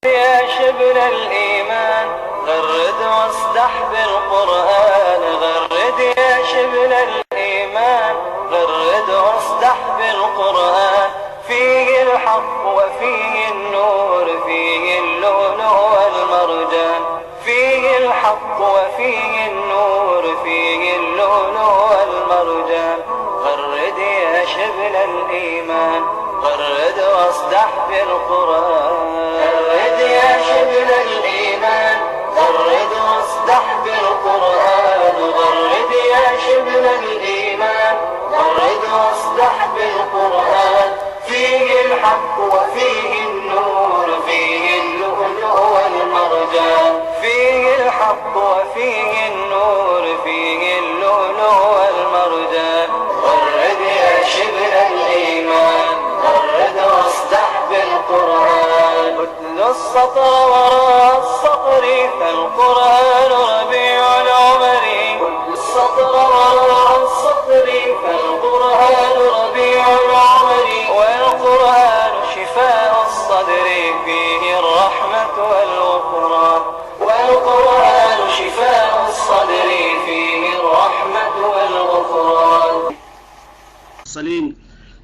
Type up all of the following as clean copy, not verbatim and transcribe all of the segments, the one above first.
يا شبل الإيمان غرد واصدح بالقرآن، غرد يا شبل الإيمان غرد واصدح بالقرآن، فيه الحق وفيه النور، فيه اللؤلؤ والمرجان، فيه الحق وفيه النور، فيه اللؤلؤ والمرجان. غرد يا شبل الإيمان غرد واصدح بالقرآن، غرد يا شبل الإيمان غرد واصدح بالقرآن، غرد يا شبل الإيمان غرد واصدح بالقرآن، فيه الحق وفيه النور، فيه اللؤلؤ والمرجان، فيه الحق وفيه النور، فيه اللؤلؤ والمرجان. غرد يا شبل الإيمان غرد واصدح بالقرآن، اتل السطر وراء السطر فالقرآن ربيع العمر، اتل السطر وراء السطر فالقرآن ربيع العمر، والقرآن شفاء الصدر فيه الرحمة والغفران، والقرآن شفاء الصدر فيه الرحمة والغفران.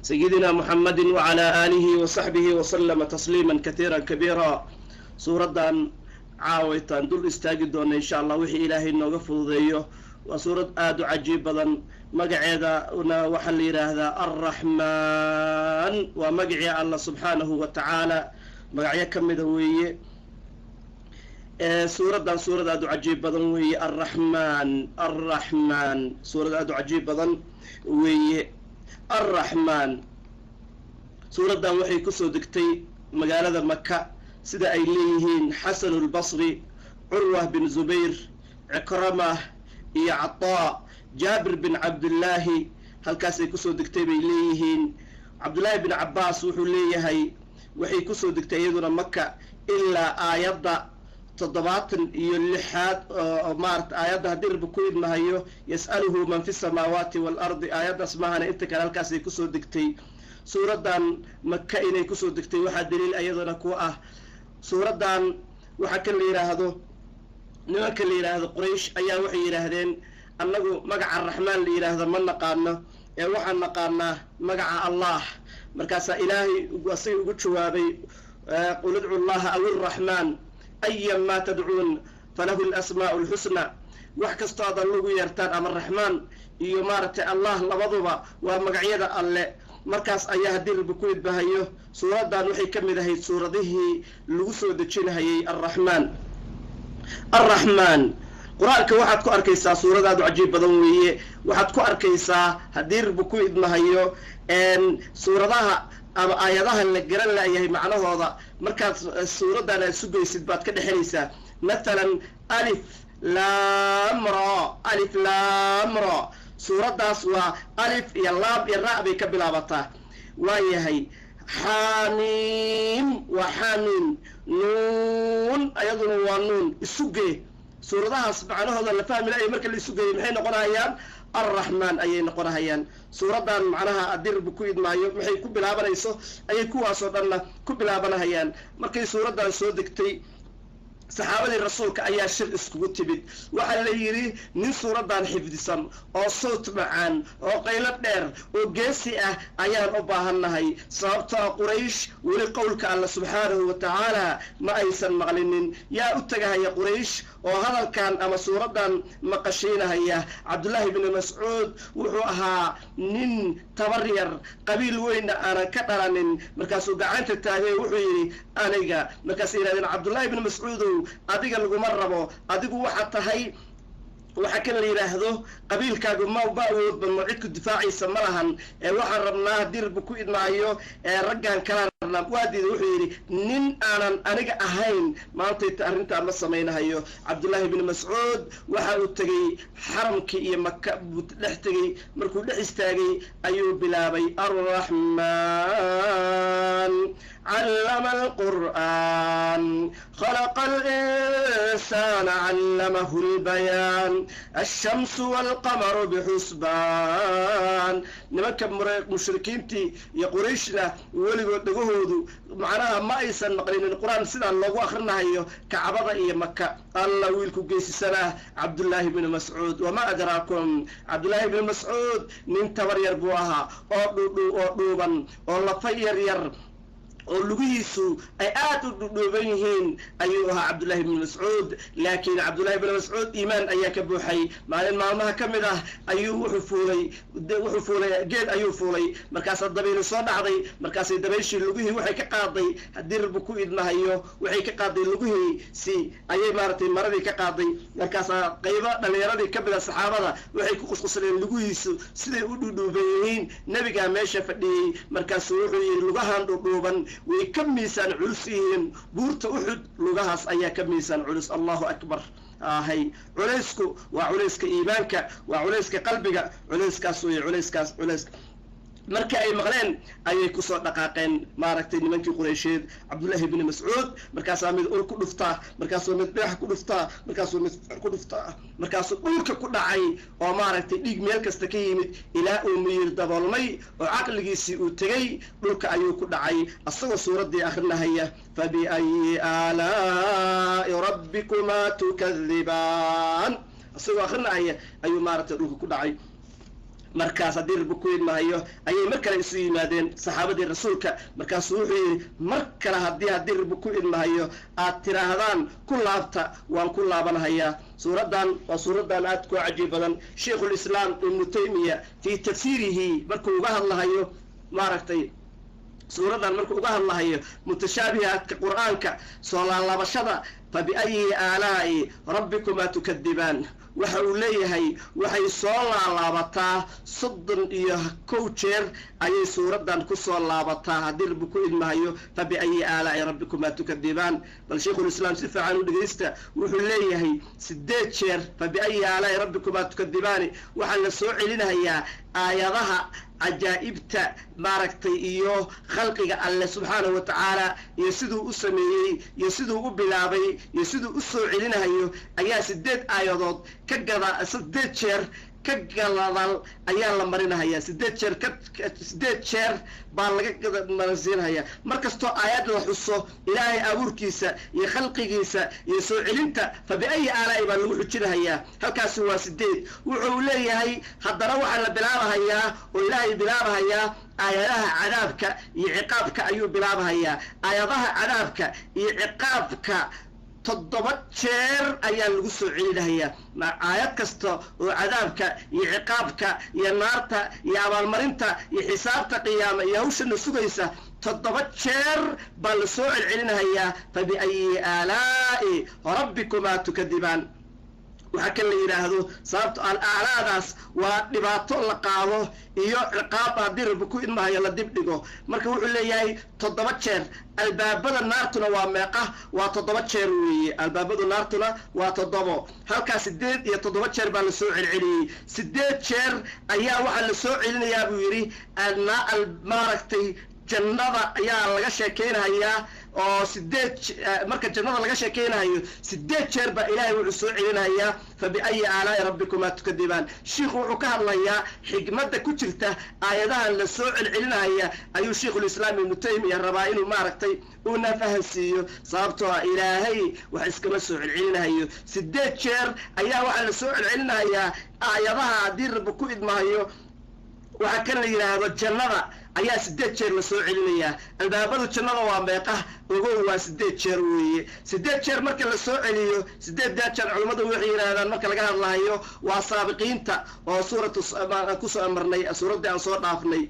سيدنا محمد وعلى آله وصحبه وسلم تسليما كثيرا كبيرا. سورة عاويتان دول استاجدون إن شاء الله وحي إلهي إنه فضيه، وسورة آدو عجيبا مقعدا وحلي هذا الرحمن، ومقعي الله سبحانه وتعالى مقعي كم ذويه سورة آدو عجيبا وهي الرحمن سورة آدو عجيبا وهي الرحمن. سورة وحي كسو دكتي مقالة مكة سيدا أيليهين حسن البصري، عروة بن زبير، عكرمة، إيا عطاء، جابر بن عبد الله، هل كاسي كسو دكتي بيليهين عبد الله بن عباس وحو ليهي وحي كسو دكتي يدنا مكة إلا آيات تضباط يلحاد مارت آيات هدير بكويد مهيو يسأله من في السماوات والأرض، آيات اسمها انت كان هالكاسي كسو دكتي. سورة دان مكة إني كسو دكتي واحد دليل أيضا كواه. سورة دان وحكا اللي يراهدو نمك اللي يراهدو قريش أيا وحي يراهدين أنه مقع الرحمن اللي يراهدو من نقارنا وحا نقارنا مقع الله مركاسا إلهي وصي وقتشوابي قل ادعوا الله أو الرحمن أيا ما تدعون فله الأسماء الحسنى. وحكستو هذا اللغو يرتان أم الرحمن يمارت الله لبضبا ومقعيدا الله markaas ayaa hadii rubukuid bahayo suuradan waxay kamid ahayd suuradihii lagu soo dejinayay الرحمن quraanka waxaad ku arkaysaa suuradaadu cajiib badan weeye. waxaad ku arkaysaa hadii rubukuid mahayo suuradaha ama aayadaha la garan laayahay macnahooda markaad suuradan aad sugaysid baad ka dhaxelaysaa. مثلا alif lam ra suuradaas waa alif iyo laam iyo ra bay ka bilaabataa. waayahay xamiim waa xamiim, nuun ayaduna waa nuun. isugee suuradahaas macnahooda la fahmi laayay marka la isugeeyo maxay noqonayaan الرحمن ayay noqonayaan. suuradan macnaha adirbu ku idmaayo maxay ku bilaabanayso ayay kuwaas oo dhanna ku bilaabanayaan. markay suuradan soo degtay saxaabadii rasuulka ayaa shir iskugu timid. waxaa la yidhi nin suuradan xifdisan oo sawt macaan oo qaylo dheer oo geesi ah ayaan u baahannahay, sababtoo quraysh weli qowlka alla subxaanahu wa tacaala ma aysan maqlinin. yaa u tagahaya quraysh oo hadalkan ama suuradan maqashiinahaya? cabdullaahi bni mascuud wuxuu ahaa nin tabar yar, qabiil weynna aanan ka dhalanin. markaasuu gacanta taagay wuxuu yidhi aniga. markaasay yidhahdeen cabdullaahi bni mascuudow adiga laguma rabo, adigu waxaa tahay waxa kan la yiraahdo qabiilkaagu ma awood badno cid ku difaacaysa ma lahan. waxaan rabnaa hadii rabbi ku idmaayo raggan kala rabnaa. waadiida wuxuu yidhi nin aanan aniga ahayn maanta arrinta ma samaynayo. cabdullaahi bni mascuud waxa uu tagay xaramkii iyo maka buu dhex tagay. markuu dhex istaagay ayuu bilaabay الرحمن علم القرآن خلق الإنسان علمه البيان الشمس والقمر بحسبان نمك مشركينتي يقريشنا ولي دغهودو معناها ما ايسن نقلين القرآن سيدا لوغو اخرنا هيو كعبدا iyo مكة الله ويلكو جيسي سنة عبد الله بن مسعود وما أدراكم عبد الله بن مسعود من تبر يربوها oo dhuuban oo la fayar yar oo lugihiisu ay aad u dhuuban yihiin ayuu ahaa Cabdullahi ibn Mas'ud laakiin Cabdullahi ibn Mas'ud iimaan ayaa ka buuxay maalin maalmaha kamid ah ayuu wuxuu fuulay geed ayuu fuulay markaas dabayl soo dhacday markaas dabayshii lugihii waxay ka qaaday hadii rab ku idmahayo waxay ka qaaday lugihii si ayay maartay maradii ka qaaday markaas qayba dhalinyaradi ka mid ah saxaabada waxay ku qusqusleen lugihiisu siday u dhuuban yihiin nabiga meesha fadhiyay markaas wuxuu yiri lugahan dhuuban way ka miisaan culus yihiin buurta Uhud lugahaas ayaa ka miisaan culus Allahu akbar hay culeysku waa culeyska iimaanka waa culeyska qalbiga culeyskaas way culeys marka ay maqleen ayay ku soo dhaqaaqeen maaragtay nimankii Quraysheed Abdullah ibn Mas'ud markaas mid ul ku dhuftaa markaas mid baax ku dhuftaa markaas mid ku dhuftaa markaas dhulka ku dhacay oo maaragtay dhig meel kasta ka yimid ilaa uu miyir daboolmay oo aqligiisii uu tagay dhulka ayuu ku dhacay asagoo suuradii akhrinahaya fabi ayyi alaa'i rabbikuma tukadhiban asagoo akhrinahaya ayuu maaragtay dhulka ku dhacay markaas hadii rab ku idmahayo ayay markale isu yimaadeen saxaabadii rasuulka markaas wuxuu yiri markale hadii rab ku idmahayo aad tiraahdaan ku laabta waan ku laabanayaa suuradan waa suuradan aad ku cajiib badan Sheikhul Islam Ibn Taymiyyah fi tafsiirihi markuu uga hadlahayo maaragtay suuradan markuu uga hadlahayo mutashaabihaadka quraanka soo laabashada fabi ayyi aalaa'i rabbikuma tukadiban waxa uu leeyahay waxay soo laabataa 31 jeer ayay suuradan ku soo laabataa hadii rab ku idmahayo fabi ayyi aalaa'i rabbikuma tukadiban bal Sheikhul Islam si fiican u dhageysta wuxuu leeyahay 8 jeer fabi ayyi aalaa'i rabbikuma tukadiban waxa la soo celinayaa aayadaha ajaa'ibta maaragtay iyo khalqiga Allah subhanahu wa ta'ala iyo sidoo u sameeyay iyo sidoo u bilaabay iyo sidoo u soo celinayo ayaa 8 aayadood ka gada 8 jeer ka galadal ayaa la marinayaa 8 jeer baa laga marsiinaya markastoo aayad la xuso ilaahay abuurkiisa iyo khalqigiisa iyo soo celinta fabi ayyi aalaa'i baa lagu xujinayaa halkaas waa 8 wuxuu leeyahay haddana waxa la bilaabayaa oo ilaahay bilaabayaa aayadaha cadaabka iyo ciqaabka ayuu bilaabayaa aayadaha cadaabka iyo ciqaabka 7 jeer ayaa lagu soo celinayaa ma aayad kasta oo cadaabka iyo ciqaabka iyo naarta iyo abaalmarinta iyo xisaabta qiyaama iyo hawsha sugaysa 7 jeer baa la soo celinayaa fabi ayyi aalaa'i rabbikuma tukadiban waxa kale yiraahdo sababta aalaadaas waa dhibaato la qaado iyo ciqaab hadii rab ku idmahayo la dib dhigo marka wuxuu leeyahay 7 jeer albaabada naartuna waa meeqa waa 7 jeer weeye albaabada naartuna waa 7 halkaas 8 iyo 7 jeer baa la soo celceliyay 8 jeer ayaa waxa la soo celinayaa buu yiri maaragtay jannada ayaa laga sheekeynayaa oo 8 marka jannada laga sheekeynayo 8 jeer ba ilaahay wuxuu soo celinayaa fabi ayyi aalaa'i rabbikuma tukadiban sheekhu wuxuu ka hadlayaa xigmadda ku jirta aayadahan la soo celcelinaya ayuu Sheikhul Islam Ibn Taymiyyah rabaa inuu maaragtay uu nafahansiiyo sababtoo ilaahay wax iskama soo celcelinayo 8 jeer ayaa waxa la soo celcelinayaa aayadaha hadii rab ku idmahayo waxa kale yiraahdo jannada ayaa 8 jeer la soo celinayaa albaabada jannada waa meeqa ugu waa 8 jeer weeye 8 jeer marka la soo celiyo 8 jeer culimadu waxay yiraahdaan marka laga hadlayo waa saabiqiinta oo suuratu ku soo amarnay suurada aan soo dhaafnay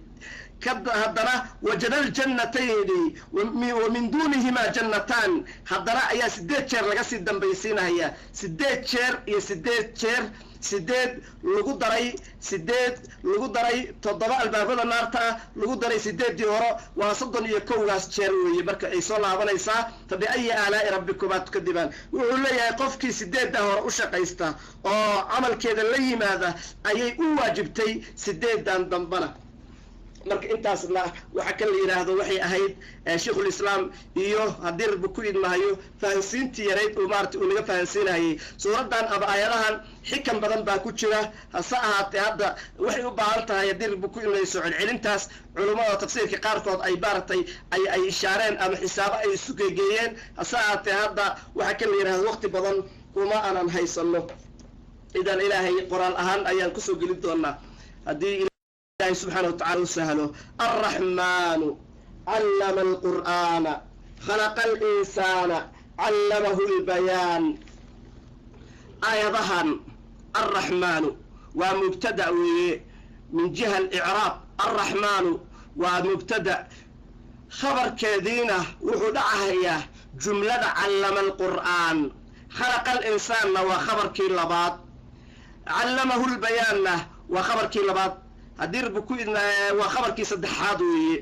haddana wajadal jannatayni wa min dunihima jannatan haddana ayaa 8 jeer laga sii dambaysiinaya 8 jeer iyo 8 jeer 8 lagu daray 7 albaabada naarta lagu daray 8 hore waa 31 gaas jeer weeye marka ay soo laabanaysaa tabi ayyi aalaa'i rabbikuma tukadiban wuxuu leeyahay qofkii 8 hore u shaqaysta oo amalkeeda la yimaada ayay u waajibtay 8 dambana marka intaasna waxa kala yiraahdo waxay ahayd Sheikhul Islam iyo haddii rabbi ku idmaayo fahansiintii yareyd oo maartay uu naga fahansiinayay suuradan aba aayadahan xikam badan baa ku jira hase ahaatee hadda waxay u baahan tahay haddii rabbi ku idmayso celcelintaas culimada tafsiirka qaarkood ay baartay ay ishaareen ama xisaabo ay isu geeyeen hase ahaatee hadda waxa kala yiraahdo waqti badan kuma aanan haysano idan ilaahay qoraal ahaan ayaan ku soo gelin doonaa haddii الله سبحانه وتعالى سهله الرحمن علم القرآن خلق الإنسان علمه البيان آية ظهر الرحمن ومبتدأ من جهة الإعراب الرحمن ومبتدأ خبر كذينة وحدعها هي جملة علم القرآن خلق الإنسان وخبر كيلبات علمه البيان وخبر كيلبات haddii rabbi ku idnaa waa khabarkii saddexaad weeye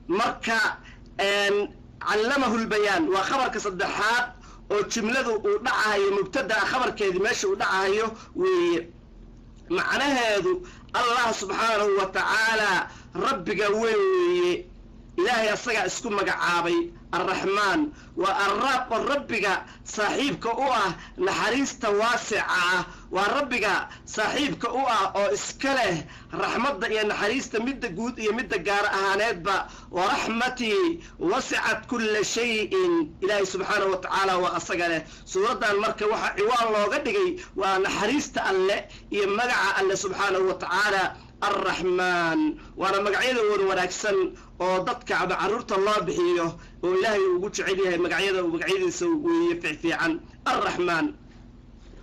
marka callamahu lbayaan waa khabarka saddexaad oo jumladu uu dhacayo mubtadaa khabarkeedii meesha uu dhacayo weeye macnaheedu allah subxaanahu wa tacaala rabbiga weyn weeye ilaahay asagaa isku magacaabay الرحمن والرب ربك صاحبك أوه نحريست واسعة وربك صاحبك أوه أو إسكاله رحمة يا نحريست مد جود يا مد جار أهانات با ورحمتي وسعت كل شيء إلهي سبحانه وتعالى وأصجله سورة المركة وحوار الله قدقي ونحريست الله يمجع الله سبحانه وتعالى الرحمن وانا مقعيده ونكسن وددك بعرورة الله بحيه وإلهي وقلت عليها مقعيده ومقعيده سوي في عن الرحمن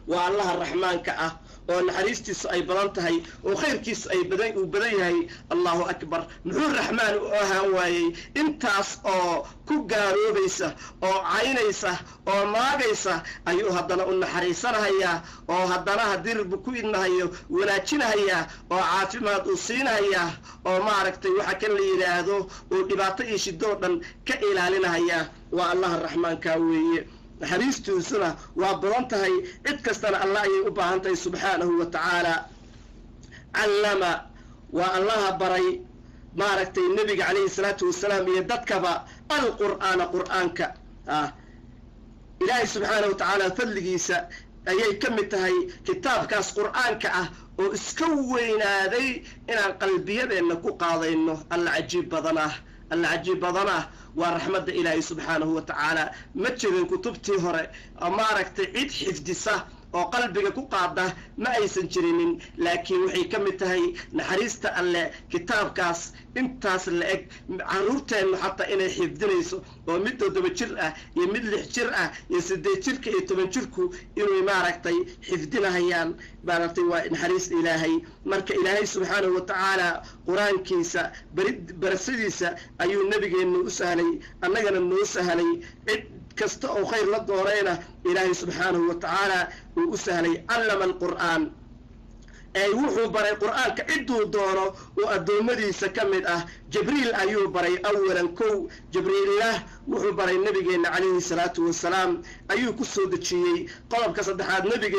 والله الرحمن كأه ونحريستيس أي بلانتهي وخيركيس أي بديهي الله أكبر نحو الرحمن أهواي انتاس أو كوغاروبيسة أو عينيسة أو ماغيسة أيو هدنا أن حريسان هيا أو هدنا هدير بكوين هيا وناتشين هيا أو عافمات أصين هيا أو معركتي وحكا لي لهذو ودباطي شدودا كإلالين هيا والله الرحمن كاوي حريستوسنا وبرنتهي ادكستنا الله يباهنتهي سبحانه وتعالى علم والله بري ماركتي النبي عليه الصلاة والسلام يددكبا القرآن قرآنك إلهي سبحانه وتعالى فلقيسا أي كمتهي كتاب كاس قرآنك واسكوينا ذي إن قلبي بأنكو قاضينه العجيب بضناه العجيب بضناه ورحمة إلهي سبحانه وتعالى متشغل كتبتي هوري أمارك عيد حفدسة وقلبك كقاعدة ما أيسن جرينين لكن وحي كمتهي نحريست الله كتاب كاس انتاس اللي عرورتين حتى إنه حفدنيسو ومدو دبجرأة يمد لحجرأة يسدي جركة يتبنجركو إنه ماركتي حفدنا هيان بارتي ونحريست إلهي مرك إلهي سبحانه وتعالى قرآن كيسا برسديسا أيو النبي إنه أسهلي أننا إنه أسهلي كست أو خير للدورينا إلهي سبحانه وتعالى وأسهلي علم القرآن أي وحو بري القرآن كعدو دوره وأدومدي سكمد جبريل أيو بري أولا كو جبريل الله وحو بري النبي عليه الصلاة والسلام أيو كسو دتشيي قلب كصدحات نبي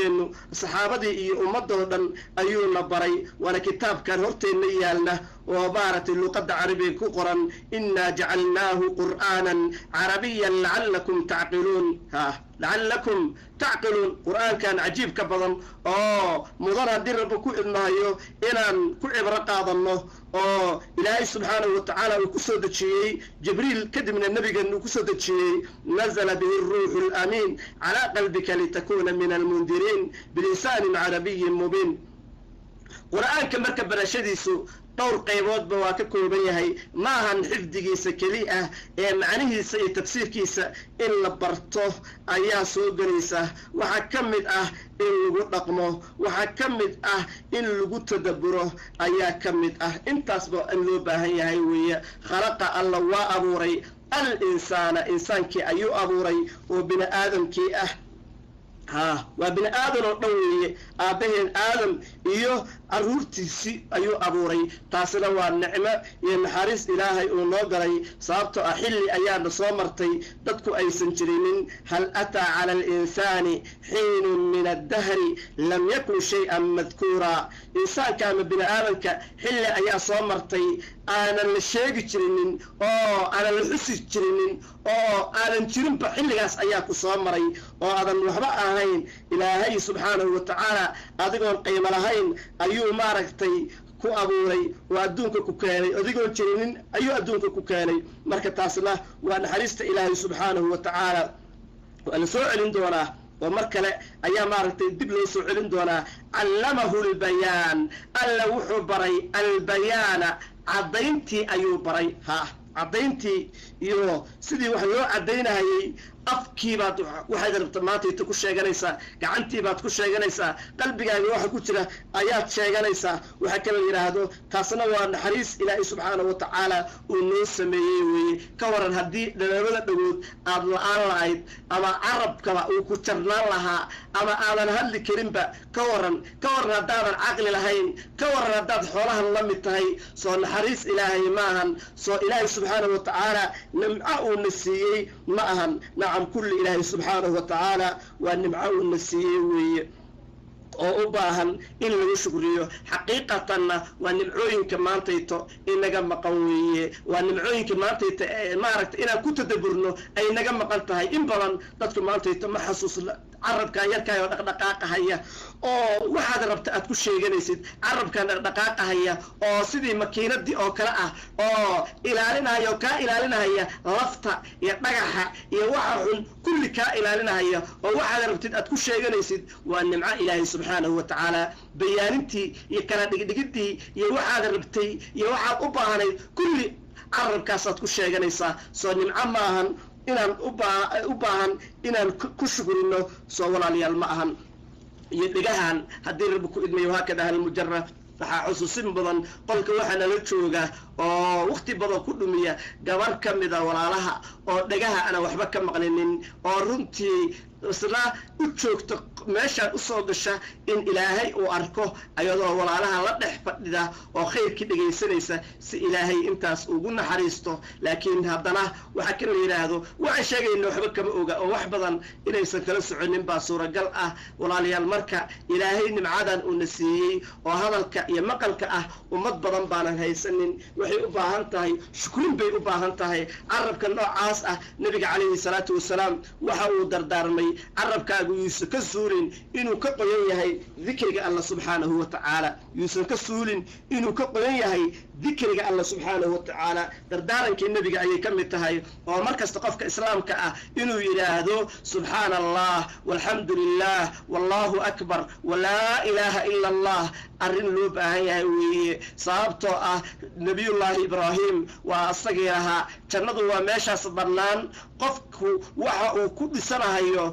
الصحابة دي أمدهن أيو نبري وانا كتاب كان هرتين نيالنا وبارة اللقد عربي كقرا إنا جعلناه قرآنا عربيا لعلكم تعقلون لعلكم تعقلون قرآن كان عجيب كبضا مضرها دير بكو إنه إنان كو عبر قاضنه إلهي سبحانه وتعالى وكسود الشيء جبريل كد من النبي أنه كسود الشيء نزل به الروح الأمين على قلبك لتكون من المنذرين بلسان عربي مبين قرآن كمركب برشديسو دور قيبود بواككو بيهي ماهن حفظيسا كليئة معنيهيسا تفسيركيسا إلا برطوه أيا سوغريسا وحكمد إن لغو رقمه وحكمد إن لغو تدبره أيا كمد انتصبو إن لو باهي ويا خلق الله وأبوري الإنسان إنسان كي أيو أبوري وبن آدم كي وابن آدم الضوي أبهن آدم إيوه caruurtiisi ayuu abuuray taasina waa nicmo iyo naxariis ilaahay uu noo galay sababtoo ah xilli ayaana soo martay dadku aysan jirinin hal ataa cala alinsaani xiinun min addahri lam yakun shay-an madkuura insaanka ama bini aadanka xilli ayaa soo martay aanan la sheegi jirinin oo aanan la xusi jirinin oo aanan jirinba xilligaas ayaa ku soo maray oo aadan waxba ahayn ilaahay subxaanahu wa tacaala adigoon qiimo lahayn ayuu maaragtay ku abuuray oo adduunka ku keenay adigoon jirinin ayuu adduunka ku keenay marka taasna waa naxariista ilaahay subxaanahu wa tacaala waa la soo celin doonaa oo mar kale ayaa maaragtay dib loo soo celin doonaa callamahu albayaan alla wuxuu baray albayaana caddayntii ayuu baray caddayntii iyo sidii wax loo caddaynahayay afkiibaad waxaad rabta maantayta ku sheeganaysaa gacantiibaad ku sheeganaysaa qalbigaaga waxa ku jira ayaad sheeganaysaa waxa kala yidhaahdo taasna waa naxariis ilaahay subxaanahu wa tacaala uu noo sameeyey weeye ka waran haddii dhalabada dhagood aad la-aan lahayd ama carabkaba uu ku jarnaan lahaa ama aadan hadli karinba ka waran haddaadan caqli lahayn ka waran haddaad xoolahan la mid tahay soo naxariis ilaahay ma ahan soo ilaahay subxaanahu wa tacaala nimco uuna siiyey ma ahan كل إله سبحانه وتعالى والنمعة والنسية oo u baahan in lagu shukriyo xaqiiqatanna waa nimcooyinka maantayto inaga maqan weeye waa nimcooyinka maantayta maaragta inaan ku tadaburno ay naga maqan tahay in badan dadku maantayto ma xasuusna carabka yarkaa oo dhaqdhaqaaqahaya oo waxaad rabta aad ku sheeganaysid carabkan dhaqdhaqaaqahaya oo sidii makiinadii oo kale ah oo ilaalinaya oo kaa ilaalinaya lafta iyo dhagaxa iyo waxa xun kulli kaa ilaalinaya oo waxaad rabtid aad ku sheeganaysid waa nimco ilaahay subxaanahu wa tacaala bayaanintii iyo kala dhigdhigidii iyo waxaad rabtay iyo waxaad u baahanayd kulli carabkaasaad ku sheeganaysaa soo nimco maahan inaan u baahan inaan ku shukrino soo walaalayaal ma ahan iyo dhigahan haddii rabbi ku idmayo haakada halmujarab waxaa xusuusin badan qolka waxaa nala jooga oo waqti badan ku dhumiya gabar ka mida walaalaha oo dhagaha ana waxba ka maqlinin oo runtii isla u joogto meeshaan usoo gasha in ilaahay uu arko ayadoo walaalaha la dhex fadhida oo khayrkii dhegaysanaysa si ilaahay intaas ugu naxariisto laakiin haddana waxa kala yidhaahdo waxaan sheegayna waxba kama oga oo wax badan inaysan kala soconin baa suuragal ah walaalayaal marka ilaahay nimcadan uuna siiyey oo hadalka iyo maqalka ah ummad badan baanan haysanin waxay u baahan tahay shukrin bay u baahan tahay carabka noocaas ah nabiga calayhi salaatu wasalaam waxa uu dardaarmay carabkaagu yuusan ka suulin inuu ka qoyan yahay dikriga alla subxaanahu wa tacaala yuusan ka suulin inuu ka qoyan yahay dikriga alla subxaanahu wa tacaala dardaarankii nebiga ayay ka mid tahay oo mar kasta qofka islaamka ah inuu yidhaahdo subxaana allah walxamdu lilah wallahu akbar walaa ilaaha ila allah arrin loo baahan yahay weeye sababtoo ah nabiyullaahi ibraahim waa asagii lahaa jannadu waa meeshaas bannaan qofku waxa uu ku dhisanahayo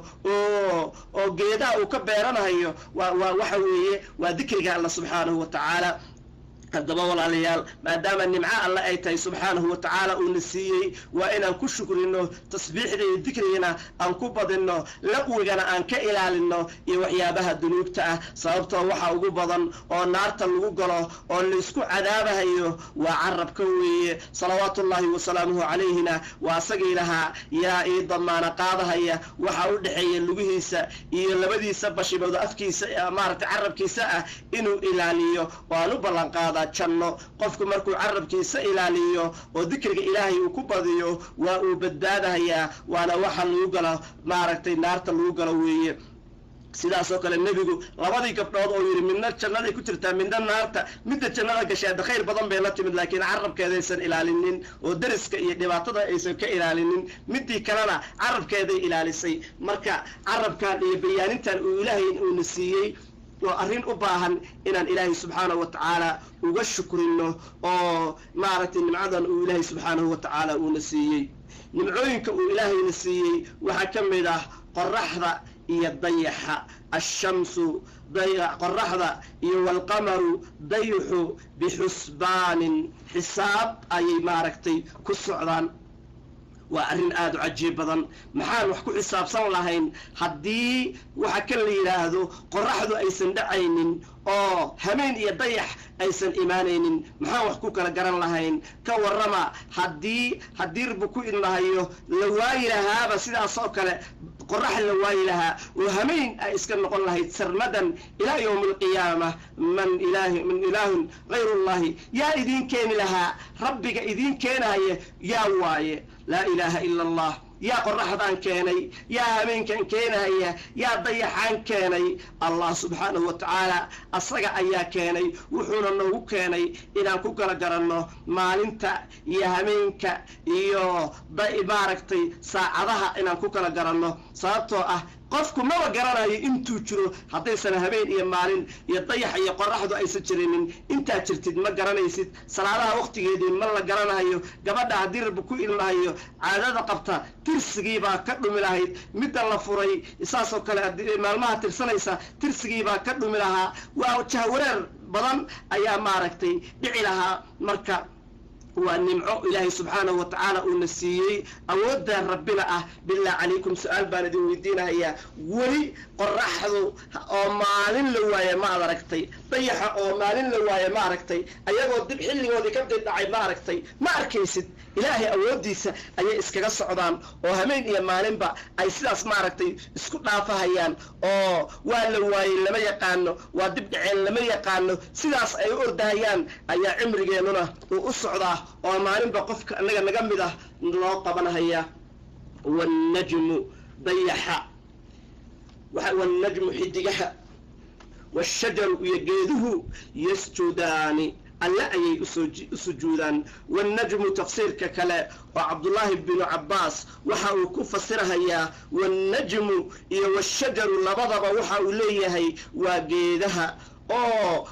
oo geedaha uu ka beeranahayo waxa weeye waa dikriga alla subxaanahu wa tacaala haddaba walaalayaal maadaama nimco alle ay tahay subxaanahu wa tacaala uuna siiyey waa inaan ku shukrino tasbiixda iyo dikrigana aan ku badinno laqwigana aan ka ilaalino iyo waxyaabaha dunuubta ah sababtoo waxa ugu badan oo naarta lagu galo oo laysku cadaabahayo waa carabka weeye salawaatullaahi wasalaamuhu calayhina waa asagii lahaa yaa ii damaana qaadahaya waxa u dhexeeya lugihiisa iyo labadiisa bashibooda afkiisa maaragtay carabkiisa ah inuu ilaaliyo oo aan u ballanqaada janno qofku markuu carabkiisa ilaaliyo oo dikriga ilaahay uu ku badiyo waa uu badbaadahayaa waana waxa lagu galo maaragtay naarta lagu galo weeye sidaasoo kale nebigu labadii gabdhood oo yidhi midna jannaday ku jirtaa midna naarta midda jannada gashay hadda khayr badan bay la timid laakiin carabkeedaysan ilaalinin oo dariska iyo dhibaatada aysan ka ilaalinin midii kalena carabkeeday ilaalisay marka carabkan iyo bayaanintan uu ilaahay uuna siiyey waa arrin u baahan inaan ilaahay subxaanahu wa tacaala uga shukrino oo maaragtay nimcadan uu ilaahay subxaanahu wa tacaala uuna siiyey nimcooyinka uu ilaahayna siiyey waxaa ka mid ah qoraxda iyo dayaxa ashamsu qoraxda iyo walqamaru dayuxu bixusbaanin xisaab ayay maaragtay ku socdaan وأرن آدو عجيب بدن محال وحكو حساب صن لهين هدي وحكا اللي يلاهدو قرحدو أيسن دعينين همين يضيح أيسن إيمانين محال وحكو كلا قرن لهين كورما هدي ربكو إن لهايو لواي لها بس إذا صوكلا قرح لواي لها وهمين أيسكن نقول لها سرمدا إلى يوم القيامة من إله غير الله يا إذين كان لها ربك إذين كان يا واي لا إله إلا الله يا قرحدان كيني يا همين كان كيني يا ضيحان كيني الله سبحانه وتعالى أصغى أيا كيني وحونا نوو كيني إذا كوكلا قرنو مالنتا يا همينك يو ضي باركتي ساعدها إذا كوكلا قرنو صارتو qofku ma garanayo intuu jiro haddaysan habeen iyo maalin iyo dayax iyo qorraxdu aysan jirinin intaa jirtid ma garanaysid salaadaha waqtigeedii ma la garanayo gabadha haddii rabbi ku ilaahayo caadada qabta tirsigii baa ka dhumi lahayd midda la furay isaasoo kale maalmaha tirsanaysa tirsigii baa ka dhumi lahaa waa jahwareer badan ayaa maaragtay dhici lahaa marka ونمعو إلهي سبحانه وتعالى ونسيي أود ربنا بالله عليكم سؤال باردين ويدينا هي ولي قرحضو أو مالين لوايا ما أدركتي طيحة أو مالين لوايا ما أدركتي أيضا الدب حلي وذي كبت الدعي ما أدركتي ما أركيسد إلهي أوديسا أي إسكاق الصعودان أو همين إيا مالين با أي سلاس ما أدركتي اسكت نافهيان أو واللوايا لما يقانو ودب دعين لما يقانو سلاس أي أردهيان أي عمري جينونا وأسعودا oo maalinba qofka anaga naga mid ah loo qabanaya والنجم ضيحا والنجم حدقها والشجر يجيده يسجدان ألا أي سجودان والنجم تفسير ككلا وعبد الله بن عباس وحاو كفسرها يا والنجم والشجر لبضب وحاو ليه وجيدها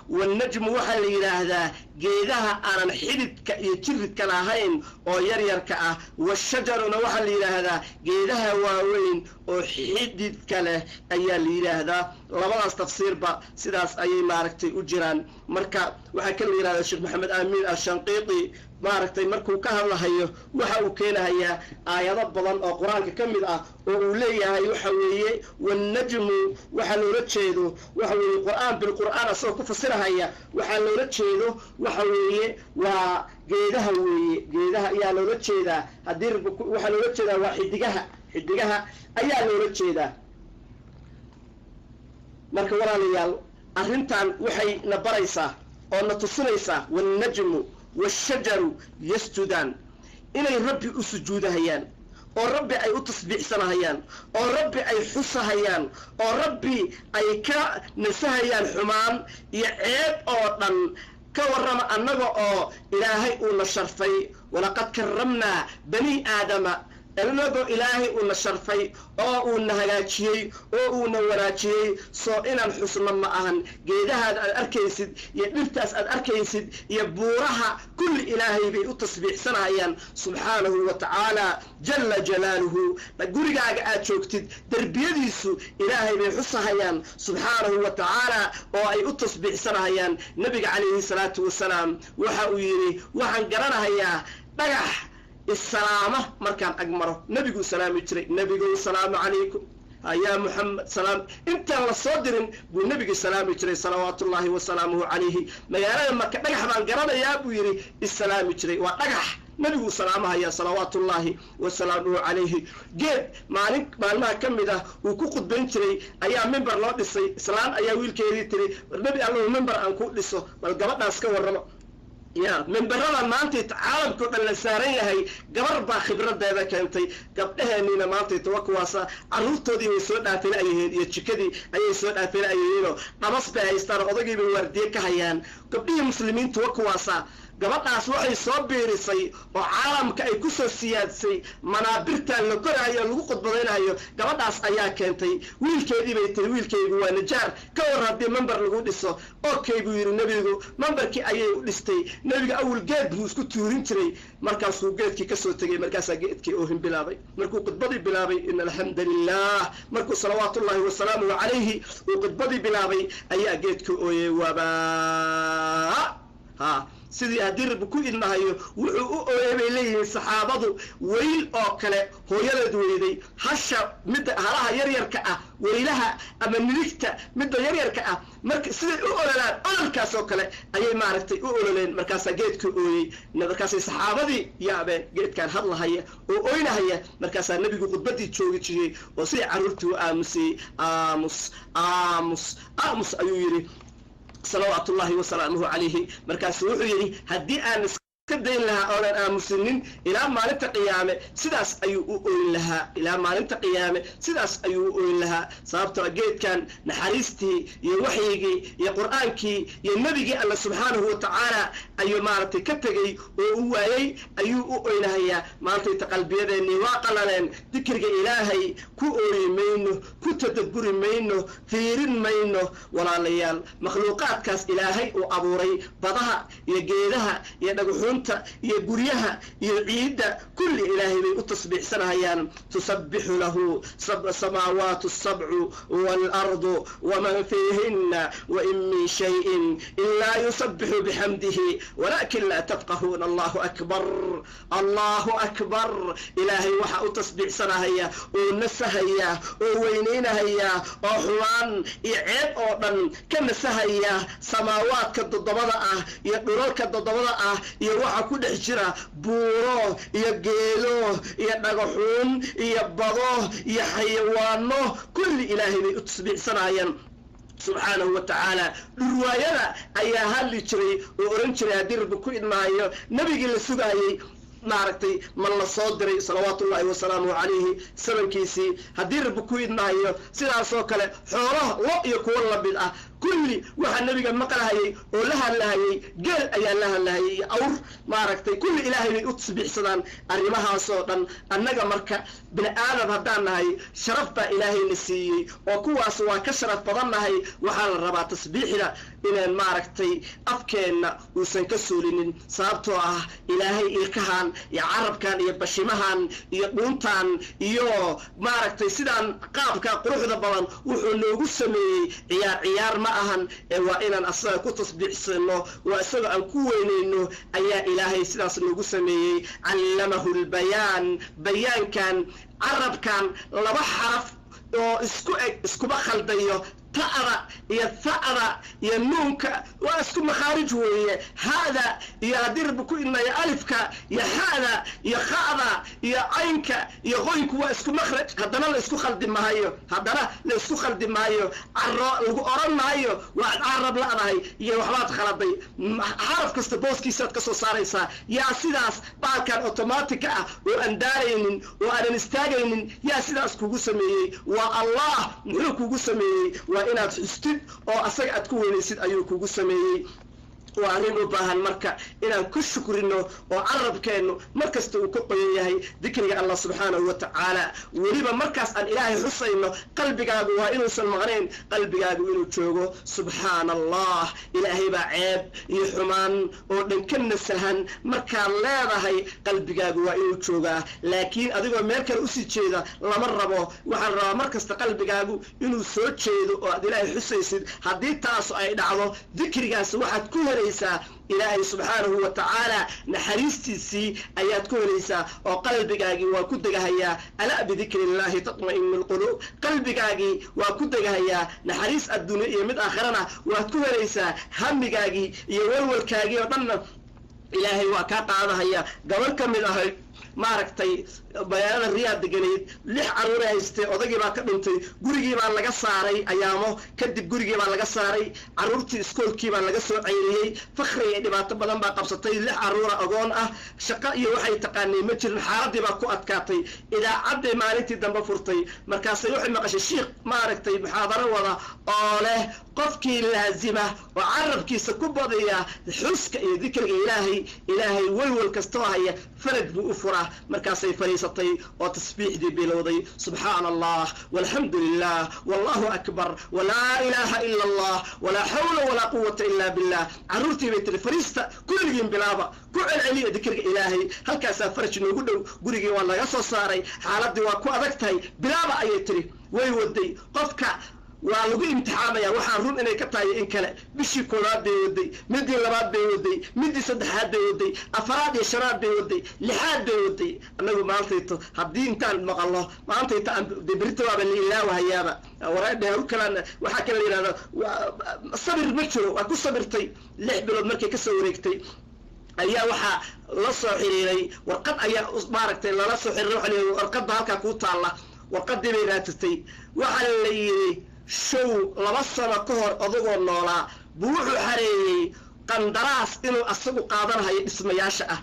والنجم وحل هذا جيدها أنا حدك يجرد كلاهين أو يريرك والشجر وحل هذا جيدها واوين أو حدد كله أي اللي هذا لما تفسير با سداس أي معركة أجران مركا وحكى هذا الشيخ محمد أمين الشنقيطي maaragtay markuu ka hadlahayo waxa uu keenayaa aayado badan oo quraanka kamid ah oo uu leeyahay waxa weeye wanajmu waxa loo jeedo waxa weeye quraan bil quraan asoo ku fasirahaya waxa loo jeedo waxa weeye waa geedaha ayaa loo jeedaa hadii waxa loo jeedaa waa xidigaha ayaa loo jeedaa marka walaalayaal arrintan waxay na baraysaa oo na tusinaysaa wanajmu والشجر يسجدان إلي ربي أسجودهيان أو ربي أي أتصبيحسنهيان أو ربي أي حسهيان أو ربي أي كنسهيان حمان يعيب أوطن كورم أنه أو إلهي أولا شرفي ولقد كرمنا بني آدم النبو إلهي أولا شرفي أو أولا هلاكيي أو أولا وراكيي سو إنا الحسن معهن جيدها الأركيسد يبرتاس الأركيسد يبورها كل إلهي بي التصبيح سنعيان سبحانه وتعالى جل جلاله لقرقا أتشوكتد دربيديسو إلهي بي حسهيان سبحانه وتعالى أو أي التصبيح سنعيان نبي عليه الصلاة والسلام وحاويري وحن قرانها بقح السلامة مركان أجمره نبي سلام يجري نبي السلام عليكم يا محمد سلام انت الصادر والنبي السلام يجري صلوات الله وسلامه عليه ما يرى ما كدغح بان غرنا يا ابو يري السلام يجري ودغح نبي سلامها يا صلوات الله وسلامه عليه جيد مالما كميده و ku qudbin jiray ayaa member loo dhisay islaan ayaa wiilkeedii tiri nabi allah member aan ku dhiso bal gabadhaas ka warramo يا من برا ما أنت تعالم كل السارية هي قبر خبرة ده كانتي قبلها إننا ما أنت توقواسا عروض دي وسودة في الأيهين يتشكدي أي سودة في الأيهينو نمص بها يستار قضي بوردية كهيان قبلها مسلمين توقواسا gabadhaas waxay soo beerisay oo caalamka ay ku soo siyaadisay manaabirta la korayo lagu qodbadaynayo gabadhaas ayaa keentay wiilkeedii bay tiri wiilkeygu waa najaar ka war hadii member lagu dhiso okay buu yiri nabigu memberkii ayay u dhistay nabiga awal geed buu isku tuurin jiray markaasuu geedkii ka soo tagay markaasaa geedkii oo bilaabay markuu qodbadii bilaabay in alhamdulillah markuu salawaatullaahi wa salaamuhu calayhi uu qodbadii bilaabay ayaa geedkii ooyay waba ها sidii haddii rabbi ku idmahayo wuxuu u ooyay bay leeyihiin saxaabadu weyl oo kale hooyadeed weyday hasha midda halaha yaryarka ah weylaha ama miligta midda yaryarka ah marka siday u ololaan ololkaas oo kale ayay maaragtay u ololeen markaasaa geedka ooyey markaasay saxaabadii yaabeen geedkaan hadlahaya oo oynahaya markaasaa nebigu khudbaddii joogi jirey oo siday carruurtii u aamusayey aamus ayuu yidhi salawaatullaahi wasalaamuhu calayhi markaasu wuxuu yidhi haddii aan iska dayn lahaa oonan aamusinin ilaa maalinta qiyaame sidaas ayuu u oyn lahaa ilaa maalinta qiyaame sidaas ayuu u oyn lahaa sababtoo geedkan naxariistii iyo waxyigii iyo qur'aankii iyo nebigii alla subxaanahu watacaala ayuu maaragtay ka tegey oo u waayey ayuu u oynahayaa maantayta qalbiyadeennii waa qalaleen dikriga ilaahay ku ooyi mayno ku tadabburi mayno fiirin mayno walaalayaal makhluuqaadkaas ilaahay uu abuuray badaha iyo geedaha iyo dhagxuunta iyo guryaha iyo ciidda kulli ilaahay bay u tasbiixsanahayaan tusabbixu lahu samaawaatu السبع والأرض ومن فيهن وإن من شيء إلا يسبح بحمده ولكن لا تفقهون الله أكبر الله أكبر إلهي وحا تصبح سنهيا ونسهيا ووينينهيا وحوان إعيب أوضن كنسهيا سماوات كالضبضة يقرر كالضبضة يوحا كل حجرة بورو يقيلو ينقحون يبضو يحيوانو كل إلهي بيتصبح سنهيا سبحانه وتعالى رواية أيها اللي تري وأورنتري هدير بكوين معي نبي اللي سبعي maaragtay man la soo diray salawaatullaahi wasalaamuhu calayhi sabankiisii haddii rabbi ku idmaayo sidaasoo kale xoolaha lo iyo kuwo lamid ah kulli waxaa nebiga maqlahayay oo la hadlahayay geel ayaa la hadlahayay iyo awr maaragtay kulli ilaahay bay u tasbiixsadaan arrimahaasoo dhan annaga marka bini aadam haddaan nahay sharaf baa ilaahayna siiyey oo kuwaas waa ka sharaf badan nahay waxaa la rabaa tasbiixda inaan maaragtay afkeenna uusan ka suulinin sababtoo ah ilaahay ilkahan iyo carabkan iyo bashimahan iyo dhuuntan iyo maaragtay sidaan qaabka quruxda badan wuxuu noogu sameeyey ciyaar ma ahan ee waa inaan asaga ku tasbiixsano waa isaga aan ku weynayno ayaa ilaahay sidaas noogu sameeyey callamahu lbayaan bayaankan carabkan laba xaraf oo iskuba khaldayo ta'da iyo tha'da iyo nuunka waa isku makhaarij weeye hada iyo haddii rabbi ku idmaayo alifka iyo hada iyo kha'da iyo caynka iyo qoynku waa isku makhraj haddana la isku khaldi maayo carro lagu oran maayo waa carab la'dahay iyo waxbaad khaladay xaraf kasta booskiisaad ka soo saaraysaa yaa sidaas baalkan automatic ah oo aan daaraynin oo aanan istaagaynin yaa sidaas kugu sameeyey waa allah muxuu kugu sameeyey inaad xustid oo asaga aad ku weynaysid ayuu kugu sameeyey waa arrin u baahan marka inaan ku shukrino oo carabkeennu markasta uu ka qoyan yahay dikriga allah subxaanahu wa tacaala weliba markaas aan ilaahay xusayno qalbigaagu waa inuusan maqnayn qalbigaagu inuu joogo subxaana allah ilaahay baa ceeb iyo xumaan oo dhan ka nasahan markaad leedahay qalbigaagu waa inuu joogaa laakiin adigoo meel kale usii jeeda lama rabo waxaa la rabaa markasta qalbigaagu inuu soo jeedo oo aad ilaahay xusaysid haddii taasu ay dhacdo dikrigaas waxaad ku ilaahay subxaanahu wa tacaala naxariistiisii ayaad ku helaysaa oo qalbigaagii waa ku degahayaa alaa bidikri illaahi tatma'inu lquluub qalbigaagii waa ku degahayaa naxariis adduunye iyo mid aakhirana waad ku helaysaa hamigaagii iyo walwalkaagii oo dhanna ilaahay waa kaa qaadahaya gabar ka mid ahay maaragtay magaalada riyaad deganayd 6 caruur haystay odagii baa ka dhintay gurigii baa laga saaray ayaamo kadib gurigii baa laga saaray caruurtii iskoolkii baa laga soo ceyriyey fakhri iyo dhibaato badan baa qabsatay 6 caruur agoon ah shaqo iyo waxay taqaanay ma jirin xaaladii baa ku adkaatay idaacaday maalintii dambe furtay markaasay waxay maqashay sheekh maaragtay muxaadaro wada oo leh qofkii laazima oo carabkiisa ku badiya xuska iyo dikriga ilaahay walwal kastoo haya faraj buu u furaa markaasay fariisatay oo tasbiixdii bilowday subxaana allah walxamdu lilah wallahu akbar walaa ilaaha ila allah walaa xawla walaa quwata ila billah caruurtii bay tiri fariista kulligiin bilaaba ku celceliya dikriga ilaahay halkaasaa faraj noogu dhow gurigii waa laga soo saaray xaaladii waa ku adag tahay bilaaba ayay tiri way waday qofka waa lagu imtixaamaya waxaan run inay ka tahay in kale. bishii koowaad bay waday, midii labaad bay waday, midii saddexaad bay waday, afaraad iyo shanaad bay waday, lixaad bay waday. annagu maantayto haddii intaan maqalno maantayta aan berita waaba la ilaawahayaaba waraadheeru kalaan waxaa kala yidhahda sabir ma jiro. waa ku sabirtay 6 bilood markay ka soo wareegtay ayaa waxaa la soo xiriiray warqad ayaa maaragtay lala soo xiriiray waxa la warqadda halkaa kuu taalla. warqaddii bay raadsatay. waxaa la yidhi show 2 sano ka hor odagoo noolaa buu wuxuu xareeyey qandaraas inuu asagu qaadanahayo dhismayaasha ah.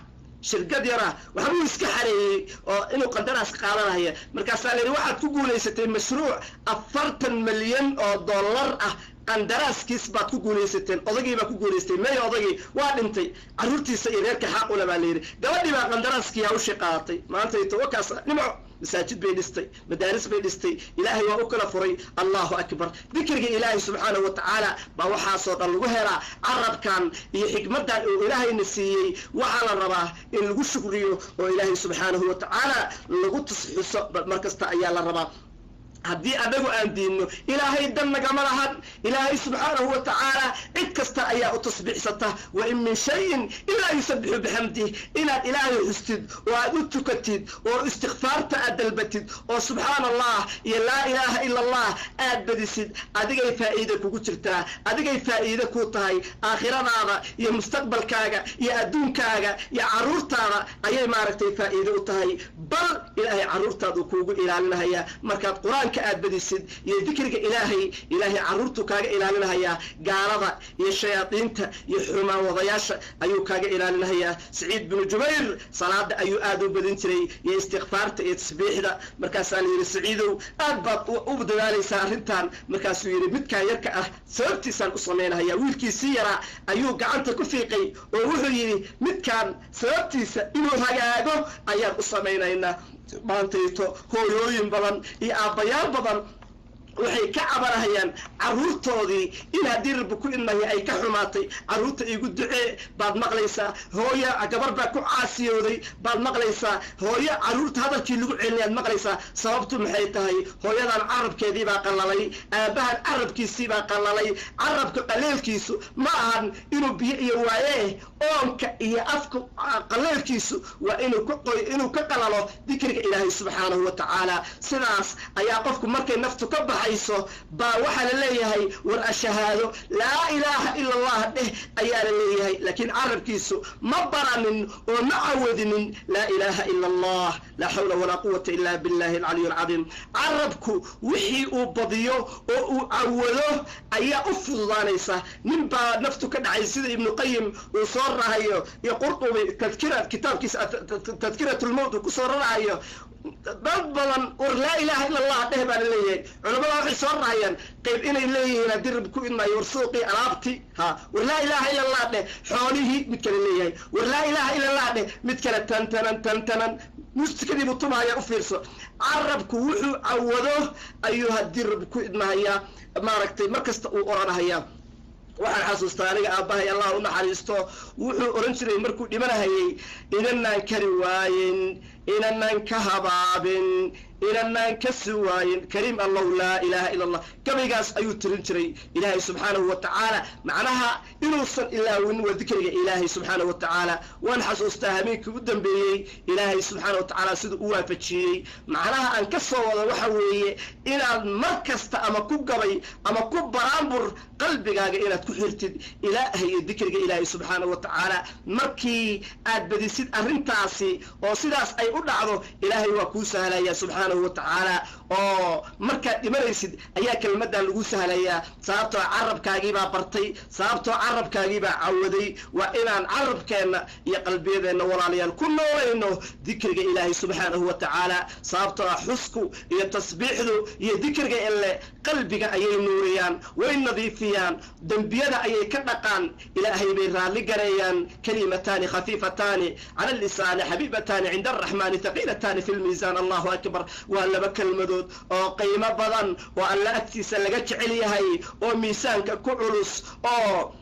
shirkad yara waxbuu iska xareeyey oo inuu qandaraas qaadanaya. markaasaa la yidhi waxaad ku guulaysatay mashruuc 40 milyan oo dollar ah. qandaraaskiis baad ku guulaysateen. odagii baa ku guulaystay. meeya odagii waa dhintay. carruurtiisa iyo reerka xaq ula baa la yidhi. gabadhii baa qandaraaskii hawshii qaadatay. maantayto wakaas nimco masaajid bay dhistay, madaaris bay dhistay, ilaahay waa u kala furay. allahu akbar. dikriga ilaahay subxaanahu wa tacaala baa waxaasoo dhan lagu helaa. carabkan iyo xikmaddan uu ilaahayna siiyey waxaa la rabaa in lagu shukriyo oo ilaahay subxaanahu wa tacaala lagu tasxiiso mar kasta ayaa la rabaa. haddii anagu aan diinno ilaahay dan nagama lahan. ilaahay subxaanahu wa tacaala cid kasta ayaa u tasbiixsata. wa in min shayin ilaa yusabixu bixamdih. inaad ilaahay xustid oo aad u tukatid oo istikfaarta aad dalbatid oo subxaana allah iyo laa ilaaha ila allah aad badisid adigay faa'iida kugu jirtaa. adigay faa'iide ku tahay aakhiradaada iyo mustaqbalkaaga iyo adduunkaaga iyo carruurtaada ayay maaragtay faa'iide u tahay. bal ilaahay carruurtaadu kuugu ilaalinahaya markaad qur-aanka aad badisid iyo dikriga ilaahay carruurtu kaaga ilaalinahayaa. gaalada iyo shayaadiinta iyo xumaan wadayaasha ayuu kaaga ilaalinahayaa. saciid binu jubayr salaada ayuu aad u badin jiray iyo istikfaarta iyo tasbiixda. markaasaa la yidhi saciidow aad baad u dadaalaysaa arrintan. markaasuu yidhi midkaan yarka ah sababtiisaan u samaynahaya. wiilkiisii yaraa ayuu gacanta ku fiiqay oo wuxuu yidhi midkaan sababtiisa inuu hagaago ayaan u samaynaynaa. maantayto hooyooyin badan iyo aabbayaal badan waxay ka cabanahayaan carruurtoodii in haddii rabbi ku idmaya ay ka xumaatay. carruurta igu ducee baad maqlaysaa. hooyo gabar baa ku caasiyooday baad maqlaysaa. hooyo carruurta hadalkii lagu celinayaad maqlaysaa. sababtu maxay tahay? hooyadan carabkeedii baa qallalay, aabbahan carabkiisii baa qallalay. carabka qaleelkiisu ma ahan inuu biyo iyo waaye. oonka iyo afka qaleelkiisu waa inuu ka qalalo dikriga ilaahay subxaanahu wa tacaala. sidaas ayaa qofku markay naftu ka baxayso baa waxaa la leeyahay war ashahaado laa ilaaha ila allah dheh ayaa la leeyahay. laakiin carabkiisu ma baranin oo ma cawadinin laa ilaaha ila allah laa xawla walaa quwata ila billahi alcaliy alcadiim. carabku wixii uu badiyo oo uu cawado ayaa u fududaanaysa. nin baa naftu ka dhacay sida ibnu qayim uu soo rarahayo iyo qurtubi kitaabkiisa tadkiratulmowt uu ku soo rarahayo. dad badan war laa ilaaha ila allah dheh baa la leeyahay. culamada waxay soo rarahayaan qayb inay leeyihiin haddii rabbi ku idmaayo war suuqii alaabti war laa ilaaha ila allah dheh. xoolihii mid kale leeyahay war laa ilaaha ila allah dheh. mid kale tantanan mustikadiibu tumahaya. u fiirso carabku wuxuu cawado ayuu haddii rabbi ku idmahayaa maaragtay mar kasta uu oranahayaa. waxaan xasuustaa aniga aabbahay allah u naxariisto wuxuu oran jiray markuu dhimanahayay inanaan kari waayin, inanaan ka habaabin, inanaan ka suwaayin kariim allahu laa ilaaha ila allah. gabaygaas ayuu tirin jiray ilaahay subxaanahu wa tacaala. macnaha inuusan ilaawin waa dikriga ilaahay subxaanahu wa tacaala. waan xasuustaa habeenkii u dambeeyey ilaahay subxaanahu wa tacaala siduu u waafajiyey. macnaha aan ka soo wado waxa weeye inaad mar kasta ama ku gabay ama ku baraanbur qalbigaaga inaad ku xirtid ilaahay iyo dikriga ilaahay subxaanahu wa tacaala. markii aad badisid arrintaasi oo sidaas ay u dhacdo ilaahay waa kuu sahlaya subxaanahu wa tacaala. oo markaad dhimanaysid ayaa kelmadan lagu sahlayaa. sababtoo carabkaagii baa bartay, sababtoo carabkaagii baa cawaday. waa inaan carabkeenna iyo qalbiyadeenna walaalayaal ku noolayno dikriga ilaahay subxaanahu wa tacaala. sababtoo xusku iyo tasbiixdu iyo dikriga ile qalbiga ayay nuuriyaan, way nadiifiyaan, dembiyada ayay ka dhaqaan, ilaahay bay raalli gareeyaan. kalimataani khafiifataani cala lisaani xabiibataani cinda araxmaani thaqiilataani fi lmiisaan. allahu akbar. waa laba kelmadood oo qiimo badan oo alla agtiisa laga jecel yahay oo miisaanka ku culus oo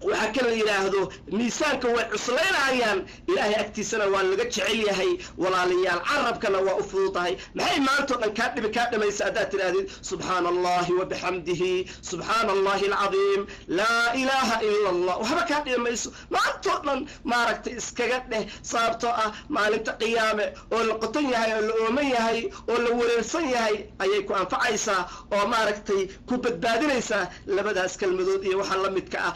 waxa kala yiraahdo miisaanka way cuslaynayaan ilaahay agtiisana waa laga jecel yahay walaalayaal carabkana waa u fududahay maxay maanta dhan ka dhimaysa adaa tiraahdo subhanallahi wa bihamdihi subhanallahi alazim la ilaha illa allah waxa ka dhimayso maanta dhan maaragtay iskaga dheh sababtoo ah maalinta qiyaame oo la qotan yahay oo la ooman yahay oo la wareersan yahay ayay ku anfacaysaa oo maaragtay ku badbaadinaysaa labadaas kalmadood iyo waxa la midka ah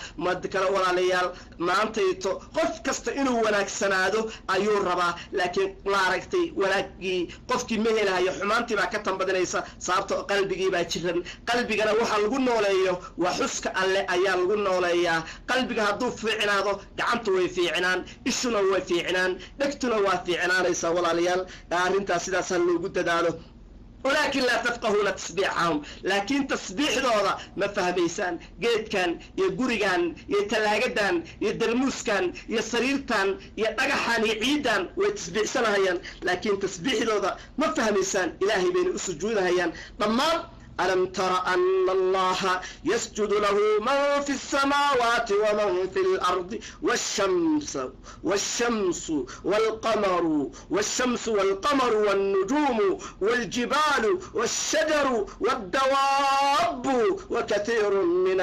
kala walaalayaal maantayto qof kasta inuu wanaagsanaado ayuu rabaa laakiin maaragtay wanaagii qofkii ma helayo xumaantii baa ka tambadinaysa sababtoo qalbigii baa jiran qalbigana waxa lagu nooleeyo waa xuska alle ayaa lagu nooleeyaa qalbiga hadduu fiicnaado gacanta way fiicnaan ishuna way fiicnaan dhegtuna waa fiicnaanaysa walaalayaal arrintaas sidaas ha loogu dadaalo ولكن لا تفقهون تسبيحهم لكن تسبيح دوضا ما فهميسان جيد كان يقريغان يتلاقدان يدرموسكان يسريرتان يتقحان يعيدان ويتسبيح سنهيان لكن تسبيح دوضا ما فهميسان إلهي بين أسجودها هيان ضمان ألم تر أن الله يسجد له من في السماوات ومن في الأرض والشمس والقمر والنجوم والجبال والشجر والدواب وكثير من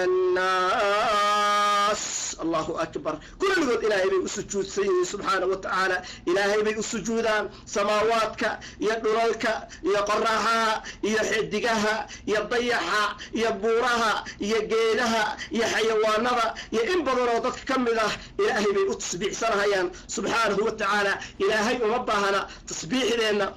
الناس الله أكبر كل ذلك إلهي بي أسجود سيدي سبحانه وتعالى إلهي بي أسجودان سماواتك يدرلك يقرها يحدقها يضيعها يبورها يجيلها يحيوانها يإن بدر وضك كمله إلهي بيتصبيح سرهيان سبحانه وتعالى إلهي أمبهنا تصبيح لنا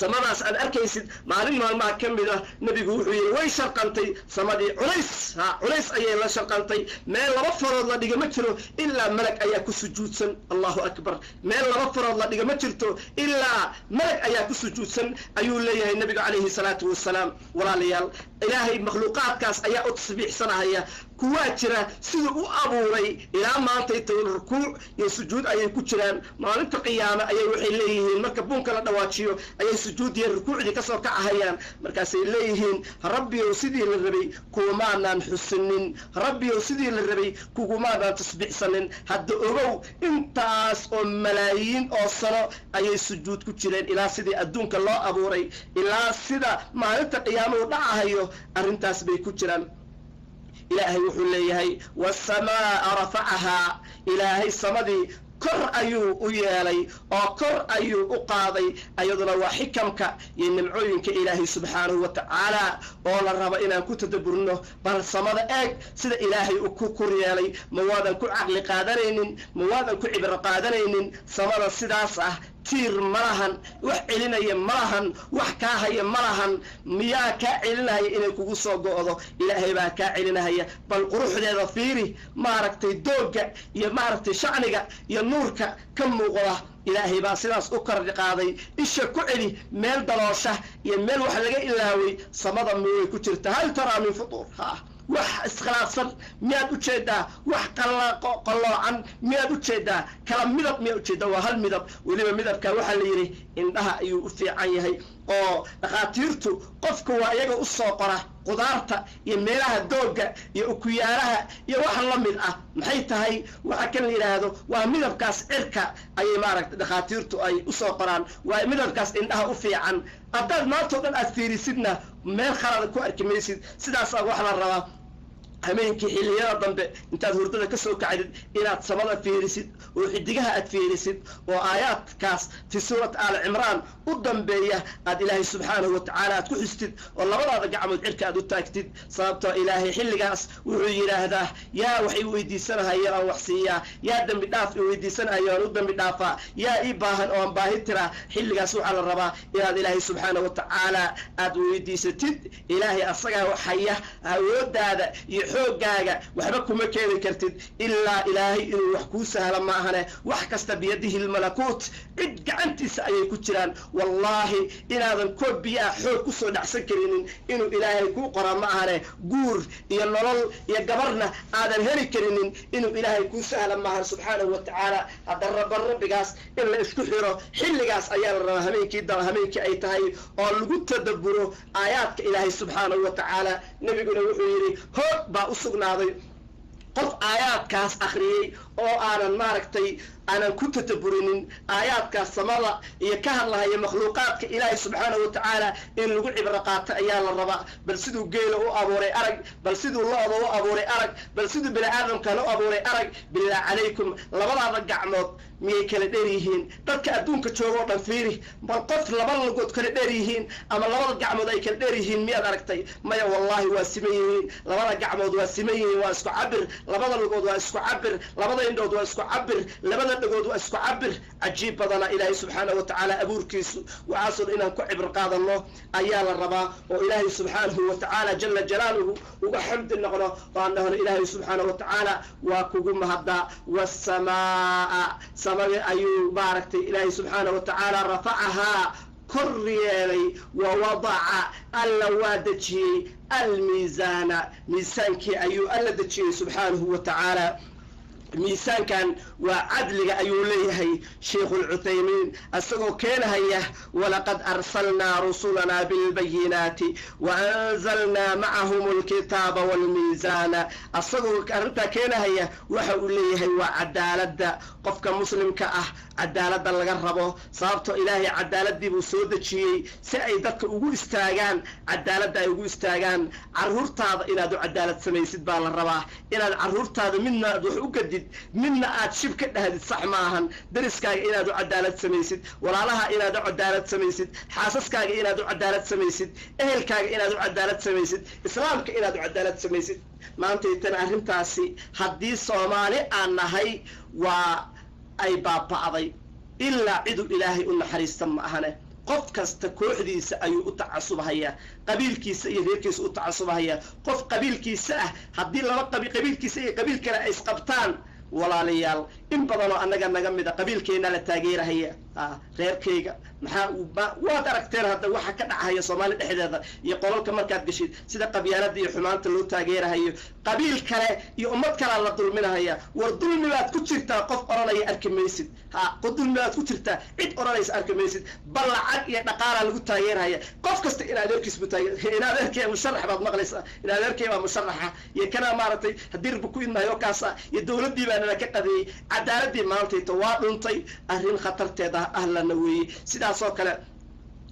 samadaas aan arkaysid maalin maalmaha ka mid ah nabigu wuxuu yiri way sharqantay samadii culays ayay la sharqantay meel laba farood la dhiga ma jiro ilaa malag ayaa ku sujuudsan Allahu akbar meel laba farood la dhiga ma jirto ilaa malag ayaa ku sujuudsan ayuu leeyahay nabiga calayhi salaatu wassalaam walaalayaal ilaahay makhluuqaadkaas ayaa u tasbiixsanaya kuwa jira sidoo u abuuray ilaa maanta inta rukuuc iyo sujuud ayay ku jiraan maalinta qiyaama ayay waxay leeyihiin marka bunka la dhawaajiyo ayay sujuud iyo rukuucdi ka soo kacayaan markaas ay leeyihiin rabbiyow sidii la rabay kuumaanaan xusinin rabbiyow sidii la rabay kugumaanaan tasbiixsanin hadda ogow intaas oo malaayiin oo sano ayay sujuud ku jireen ilaa sidii adduunka loo abuuray ilaa sida maalinta qiyaama u dhacayo arrintaas bay ku jiraan إلهي وحليهي والسماء رفعها إلهي صمدي كر أيو أيالي أو كر أيو أقاضي أيضنا وحكمك ينمعوينك إلهي سبحانه وتعالى أولا الرب إنا كنت تدبرنه بل صمد أك سيد إلهي أكو كريالي موادا كو عقل قادرين موادا كو عبر قادرين صمد السداسة تير ملهن وحلنا يملهن وحكاها يملهن مياك علنا إنك كوسو قوضو إلهي باك علنا هي بل قروح ذا فيري ماركتي دوغ يا ماركتي شعنق يا نورك كم مغلا إلهي باسلاس أكر قاضي إيش كعلي ميل دلاشة يا ميل وحلقة إلهي صمد مي كترت هل ترى من فطور ها wax iskhilaafsan miyaad u jeedaa wax qalloocan miyaad u jeedaa kala midab miyaad u jeedaa waa hal midab weliba midabka waxaa la yidhi indhaha ayuu u fiican yahay oo dhakhaatiirtu qofka waa iyaga u soo qora qudaarta iyo meelaha doogga iyo ukuyaaraha iyo wax la mid ah maxay tahay waxa kan la yiraahdo waa midabkaas cirka ayay maaragtay dhakhaatiirtu ay u soo qoraan waa midabkaas indhaha u fiican haddaad maanta dhan aad fiirisidna meel khalad ku arki maysid sidaas wax la rabaa hameenkii xilliyada dambe intaad hurdada ka soo kacdid inaad samada fiirisid oo xidigaha aad fiirisid oo aayaadkaas fi suurat aal cimraan u dambeeya aad ilaahay subxaanahu wa tacaala aad ku xistid oo labadaada gacmood cirka aad u taagtid sababtoo ilaahay xilligaas wuxuu yidhaahdaa yaa waxay weydiisanahaya aan wax siiyaa yaa dembi dhaaf i weydiisanahaya aan u dembi dhaafaa yaa ii baahan oo aan baahi tiraa xilligaas waxaa la rabaa inaad ilaahay subxaanahu wa tacaala aad weydiisatid ilaahay asagaa waxaya awoodaada iyo xoogaaga waxba kuma keeni kartid ilaa ilaahay inuu wax kuu sahla ma ahane wax kasta biyadihi lmalakuut cid gacantiisa ayay ku jiraan wallaahi inaadan koob biyaa xoog kusoo dhacsan karinin inuu ilaahay kuu qoraa ma ahane guur iyo nolol iyo gabarna aadan heli karinin inuu ilaahay kuu sahla ma ahane subxaanahu wa tacaala hadda rabbigaas in la isku xiro xilligaas ayaa la rabaa hameenkii ay tahay oo lagu tadabburo aayaadka ilaahay subxaanahu wa tacaala nabiguna wuxuu yidhi hoog baa u sugnaaday qof aayaadkaas akhriyey oo aanan maaragtay aanan ku tadaburinin aayaadkaas samada iyo ka hadlahaya makhluuqaadka ilaahay subxaanahu watacaala in lagu cibro qaato ayaa la rabaa. bal siduu geela u abuuray arag, bal siduu lo-da u abuuray arag, bal siduu bini aadamkana u abuuray arag. billah calaykum, labadaada gacmood miyay kala dheer yihiin? dadka adduunka jooga oo dhan fiiri, bal qof laba lugood kala dheer yihiin ama labada gacmood ay kala dheer yihiin miyaad aragtay? maya wallahi waa siman yihiin, labada gacmood waa siman yihiin, waa isku cabir. labada lugood waa isku cabir, labada indhood waa isku cabir, labada dhagood waa isku cabir. cajiib badana ilaahay subxaanahu watacaala abuurkiisu. waxaasoo inaan ku cibro qaadano ayaa la rabaa oo ilaahay subxaanahu watacaala jala jalaaluhu uga xamdi noqno oo aan dhahno ilaahay subxaanahu watacaala waa kugu mahaddaa. wasamaa, samada ayuu maaragtay ilaahay subxaanahu watacaala rafacahaa kor yeelay, wa wadaca alla waa dejiyey almiisaana, miisaankii ayuu alla dejiyey subxaanahu watacaala. miisaankan waa cadliga ayuu leeyahay sheikhu lcuthaymiin asagoo keenahaya walaqad arsalnaa rusulanaa bilbayinaati waanzalnaa macahum alkitaaba walmiisaana. asagoo arrintaa keenahaya waxa uu leeyahay waa cadaaladda qofka muslimka ah cadaaladda laga rabo, sababtoo ilaahay cadaaladii buu soo dejiyey si ay dadka ugu istaagaan, cadaaladda ay ugu istaagaan. carruurtaada inaad u cadaalad samaysid baa la rabaa, inaad carruurtaada midna aad wax u gadid midna aad shib ka dhahdid sax maahan. dariskaaga inaad u cadaalad samaysid, walaalaha inaad u cadaalad samaysid, xaasaskaaga inaad u cadaalad samaysid, ehelkaaga inaad u cadaalad samaysid, islaamka inaad u cadaalad samaysid. maantaytana arrintaasi haddii soomaali aan nahay waa ay baaba'day, ilaa ciduu ilaahay u naxariista ma ahane. qof kasta kooxdiisa ayuu u tacasubahayaa, qabiilkiisa iyo reerkiisa u tacasubahayaa. qof qabiilkiisa ah haddii laba qabiilkiisa iyo qabiil kale ay isqabtaan, walaalayaal in badanoo annaga naga mida qabiilkeena la taageerahaya. reerkayga waad aragteen hadda waxa ka dhacahaya soomaali dhexdeeda iyo qolalka markaad geshid sida qabyaalada iyo xumaanta loo taageerahayo. qabiil kale iyo ummad kalea la dulminahaya. war dulmi baad ku jirtaa, qof oranaya arki maysid. dulmi baad ku jirtaa, cid oranaysa arki maysid. bal lacag iyo dhaqaalaa lagu taageerahaya. qof kasta in adeerkiis bu in adeerkay musharax baad maqlaysaa, in adeerkay baa musharaxa iyo kana maaragtay haddii rba ku idmahayo kaasa iyo dawladdii baa nala ka qadeeyey. cadaaladii maantayta waa dhuntay, arrin khatarteeda ahlana weeye. sidaasoo kale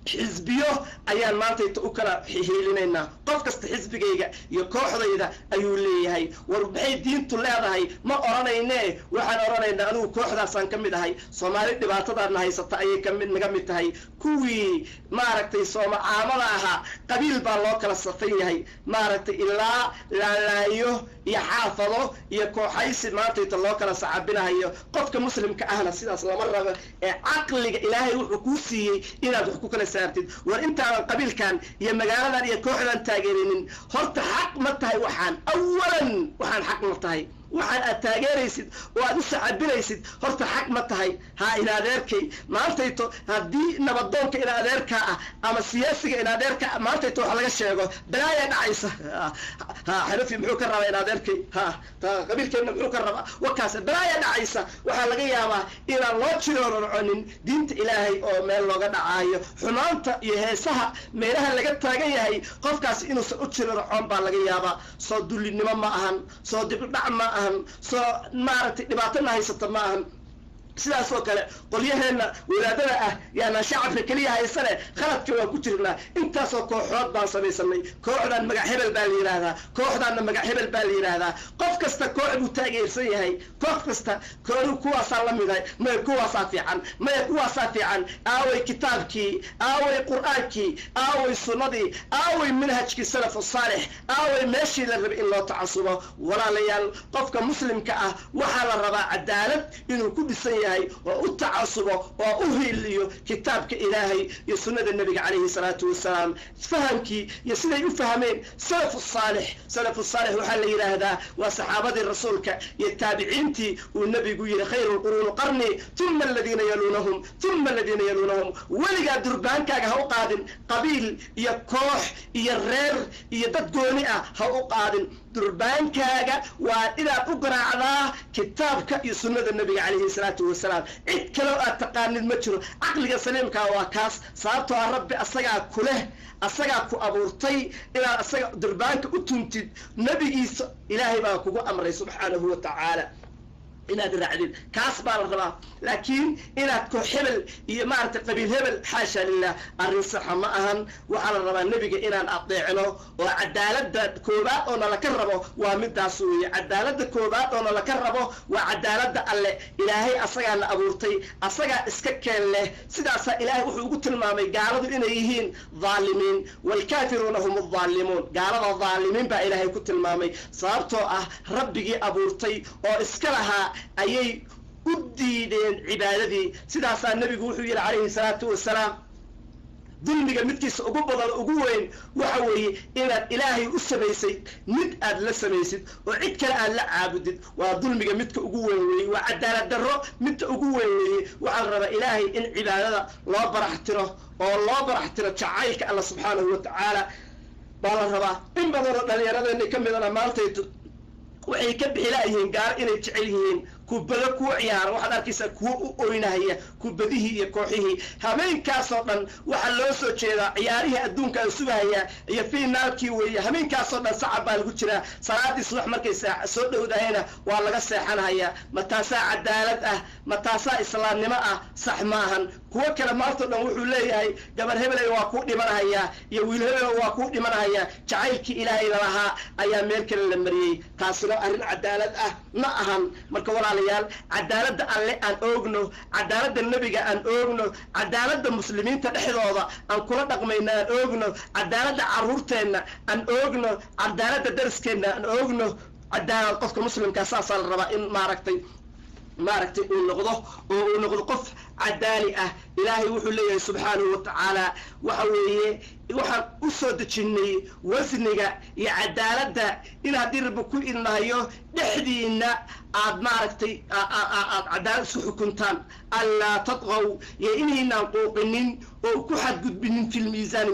xisbiyo ayaan maantayta u kala hiilinaynaa. qof kasta xisbigayga iyo kooxdayda ayuu leeyahay. war maxay diintu leedahay ma oranayne, waxaan oranaynaa anigu kooxdaasaan ka mid ahay. soomaali dhibaatadaana haysata ayay naga mid tahay. kuwii maaragtay soomacaamada ahaa qabiil baa loo kala safan yahay, maaragtay ilaa laalaayo iyo xaafado iyo kooxaysi maantayta loo kala sacabinahayo. qofka muslimka ahna sidaas lama rabo, ee caqliga ilaahay wuxuu kuu siiyey inaad wax ku kala saartid. war intaadan qabiilkan iyo magaaladan iyo kooxdan taageerinin, horta xaq ma tahay waxaan? awalan waxaan xaq ma tahay? waxaan aad taageeraysid oo aad u sacabinaysid horta xaq ma tahay? in adeerkay maantayto haddii nabadoonka in adeerkaa ah ama siyaasiga in adeerka maantayto wax laga sheego balaaya dhacaysa. xanafi muxuu ka rabaa in adeerkay? qabiilkeenna muxuu ka rabaa? wakaas balaaya dhacaysa. waxaa laga yaabaa inaan loo jiroonoconin diinta ilaahay oo meel looga dhacaayo. xumaanta iyo heesaha meelaha laga taagan yahay qofkaasi inuusan u jiroonocoon baa laga yaabaa. soo dullinimo ma ahan, soo dibdhac ma ahan, soo maaragtay dhibaatona haysata ma ahan. sidaas oo kale qolyaheenna wadaadada ah yaanaan shacabka keliya haysane khaladka waan ku jirnaa. intaasoo kooxood baan samaysanay. kooxdan magac hebel baa la yidhaahdaa, kooxdaanna magac hebel baa la yidhaahdaa. qof kasta koox buu taageersan yahay. koox kasta koonu kuwaasaa la midahay, maya kuwaasaa fiican, maya kuwaasaa fiican. aaway kitaabkii, aaway qur'aankii, aaway sunnadii, aaway manhajkii salafu saalix, aaway meeshii la rabay in loo tacasubo. walaalayaal qofka muslimka ah waxaa la rabaa cadaalad inuu ku dhisan oo u tacasubo oo u hiiliyo kitaabka ilaahay iyo sunnada nebiga calayhi salaatu wasalaam. fahamkii iyo siday u fahmeen salafu saalix. salafu saalix waxaa la yidhaahdaa waa saxaabadii rasuulka iyo taabiciintii uu nebigu yidhi khayru lquruuni qarni uma aladiina yaluunahum uma aladiina yaluunahum. weligaa durbaankaaga ha u qaadin qabiil iyo koox iyo reer iyo dad gooni ah ha u qaadin, durbaankaaga waa inaad u garaacdaa kitaabka iyo sunnada nabiga calayhi salaatu wasalaam cid kaleo aad taqaanid ma jiro caqliga saliimkaa waa kaas sababtoo ah rabbi asagaa ku leh asagaa ku abuurtay inaad asaga durbaanka u tuntid nabigiisa ilaahay baa kugu amray subxaanahu wa tacaala inaad raacdid kaas baa la rabaa laakiin inaad koox hebel iyo maaragtay qabiil hebel xaasha lilah arrin saxa ma ahan waxaa la rabaa nebiga inaan adeecno oo cadaaladda koobaad oo nalaka rabo waa midaas weeye cadaaladda koobaad oo nalaka rabo waa cadaaladda alle ilaahay asagaa na abuurtay asagaa iska keen leh sidaasaa ilaahay wuxuu ugu tilmaamay gaaladu inay yihiin dhaalimiin waalkaafiruuna hum adhaalimuun gaalada dhaalimiin baa ilaahay ku tilmaamay sababtoo ah rabbigii abuurtay oo iska lahaa ayay u diideen cibaadadii sidaasaa nebigu wuxuu yidhi calayhi salaatu wasalaam dulmiga midkiisa ugu badan ugu weyn waxa weeye inaad ilaahay u samaysay mid aad la samaysid oo cid kale aad la caabudid waa dulmiga midka ugu weyn weeye waa cadaalad darro midka ugu weyn weeye waxaa la rabaa ilaahay in cibaadada loo baraxtiro oo loo baraxtiro jacaylka alla subxaanahu wa tacaala baa la rabaa in badanoo dhallinyaradeenna ka midana maantayto waxay ka bixilaayihiin gaalo inay jecel yihiin kubado kuwa ciyaara waxaad arkaysaa kuwo u oynahaya kubadihii iyo kooxihii habeenkaasoo dhan waxaa loo soo jeedaa ciyaarihii adduunka aan sugahayaa iyo fiinaalkii weeye habeenkaasoo dhan sacab baa lagu jiraa salaadii subax markay soo dhowdahayna waa laga seexanahayaa ma taasaa cadaalad ah ma taasaa islaamnimo ah sax maahan kuwo kale maantao dhan wuxuu leeyahay gabar hebeley waa kuu dhimanahayaa iyo wiil hebel waa kuu dhimanahayaa jacaylkii ilaahayna lahaa ayaa meel kale la mariyey taasina arrin cadaalad ah ma ahan marka walaalayaal cadaaladda alle aan oogno cadaaladda nebiga aan oogno cadaaladda muslimiinta dhexdooda aan kula dhaqmayna aan oogno cadaaladda carruurteenna aan oogno cadaaladda dariskeenna aan oogno cadaalad qofka muslimkaa saasaa la rabaa in maaragtay uu noqdo oo uu noqdo qof cadaali ah ilaahay wuxuu leeyahay subxaanahu wa tacaala waxa weeye waxaan u soo dejinay wasniga iyo cadaaladda in haddii rabbi ku idnahayo dhexdiina aad maaragtay aad cadaalad isku xukuntaan allaa tadqow iyo inaynaan quuqinin oo ku xadgudbinin fil miisaani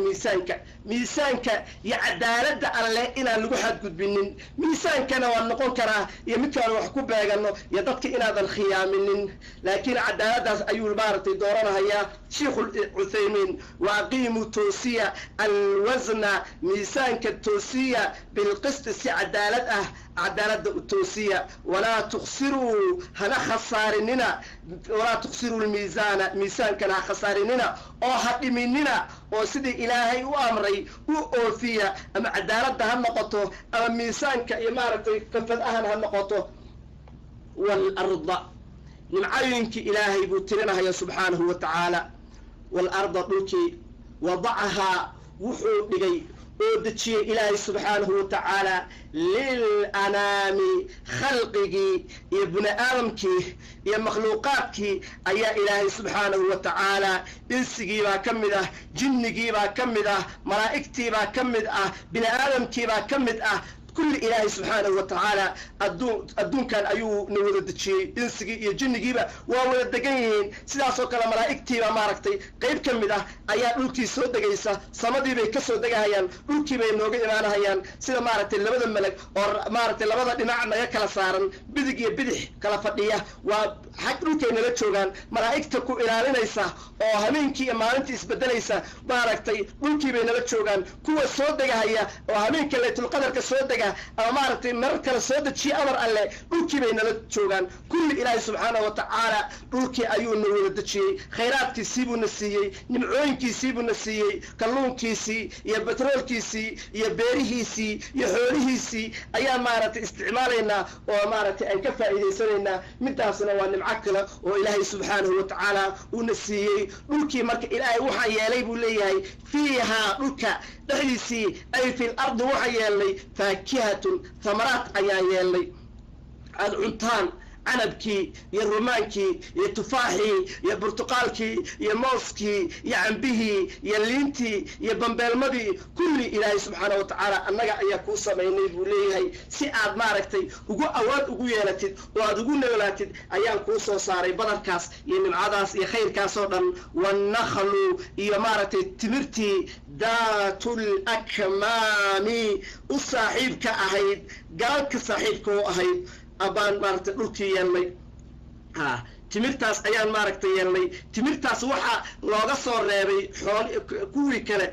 miisaanka iyo cadaaladda alleh inaan lagu xadgudbinin miisaankana waa noqon karaa iyo midkaan wax ku beegano iyo dadka inaadan khiyaaminin laakiin cadaaladdaas ayuu maaragtay dooranahayaa sheikhu cuthaymiin wa aqiimuu toosiya alwasna miisaanka toosiya bilqisti si cadaalad ah cadaaladda u toosiya walaa tuksiruu hana khasaarinina walaa tuksiruu lmiisaana miisaankana ha khasaarinina oo ha dhiminina oo sidii ilaahay u amray u oofiya ama cadaaladda ha noqoto ama miisaanka iyo maaragtay kafad ahan ha noqoto waalarda nimcooyinkii ilaahay buu tirinahaya subxaanahu wa tacaala waalarda dhulkii wadacahaa wuxuu dhigay oo dejiyey ilaahay subxaanahu wa tacaala lilanaami khalqigii iyo bini aadamkii iyo makhluuqaadkii ayaa ilaahay subxaanahu wa tacaala insigiibaa ka mid ah jinnigiibaa ka mid ah malaa'igtiibaa ka mid ah bini aadamkiibaa ka mid ah kulli ilaahay subxaanahu wa tacaala adduunkan ayuu na wada dejiyey insigii iyo jinnigiiba waa wada degan yihiin sidaasoo kale malaa'igtiiba maaragtay qayb ka mid ah ayaa dhulkii soo degaysa samadiibay ka soo degahayaan dhulkiibay nooga imaanahayaan sida maaragtay labada melag oo maaragtay labada dhinac naga kala saaran bidig iyo bidix kala fadhiya waa xag dhulkay nala joogaan malaa'igta ku ilaalinaysa oo habeenkii iyo maalintii isbedelaysa maaragtay dhulkiibay nala joogaan kuwa soo degahaya oo habeenka laytulqadarka soo dega ama maaragtay marar kale soo dejiye amar alle dhulkii bay nala joogaan kulli ilaahay subxaanahu wa tacaala dhulkii ayuu na wada dejiyey khayraadkiisiibuu na siiyey nimcooyinkiisiibuu na siiyey kalluunkiisii iyo betroolkiisii iyo beerihiisii iyo xoolihiisii ayaan maaragtay isticmaalaynaa oo maaragtay aan ka faa'iidaysanaynaa midaasna waa nimco kale oo ilaahay subxaanahu wa tacaala uuna siiyey dhulkii marka ilaahay waxaa yeelay buu leeyahay fiihaa dhulka dhexdiisii ay fil ardi waxaa yeelnay faakihatun thamaraat ayaan yeelnay aada cuntaan canabkii iyo rumaankii iyo tufaaxii iyo burtuqaalkii iyo mooskii iyo cambihii iyo liintii iyo bambeelmadii kulli ilaahay subxaana wa tacaala annaga ayaa kuu samaynay buu leeyahay si aad maaragtay ugu awaad ugu yeelatid oo aad ugu noolaatid ayaan kuu soo saaray badarkaas iyo nimcadaas iyo khayrkaas oo dhan wannaklu iyo maaragtay timirtii daatul akmaami u saaxiibka ahayd gaalka saaxiibka u ahayd abaan maaragtay dhulkii yeelnay timirtaas ayaan maaragtay yeelnay timirtaas waxaa looga soo reebay kuwii kale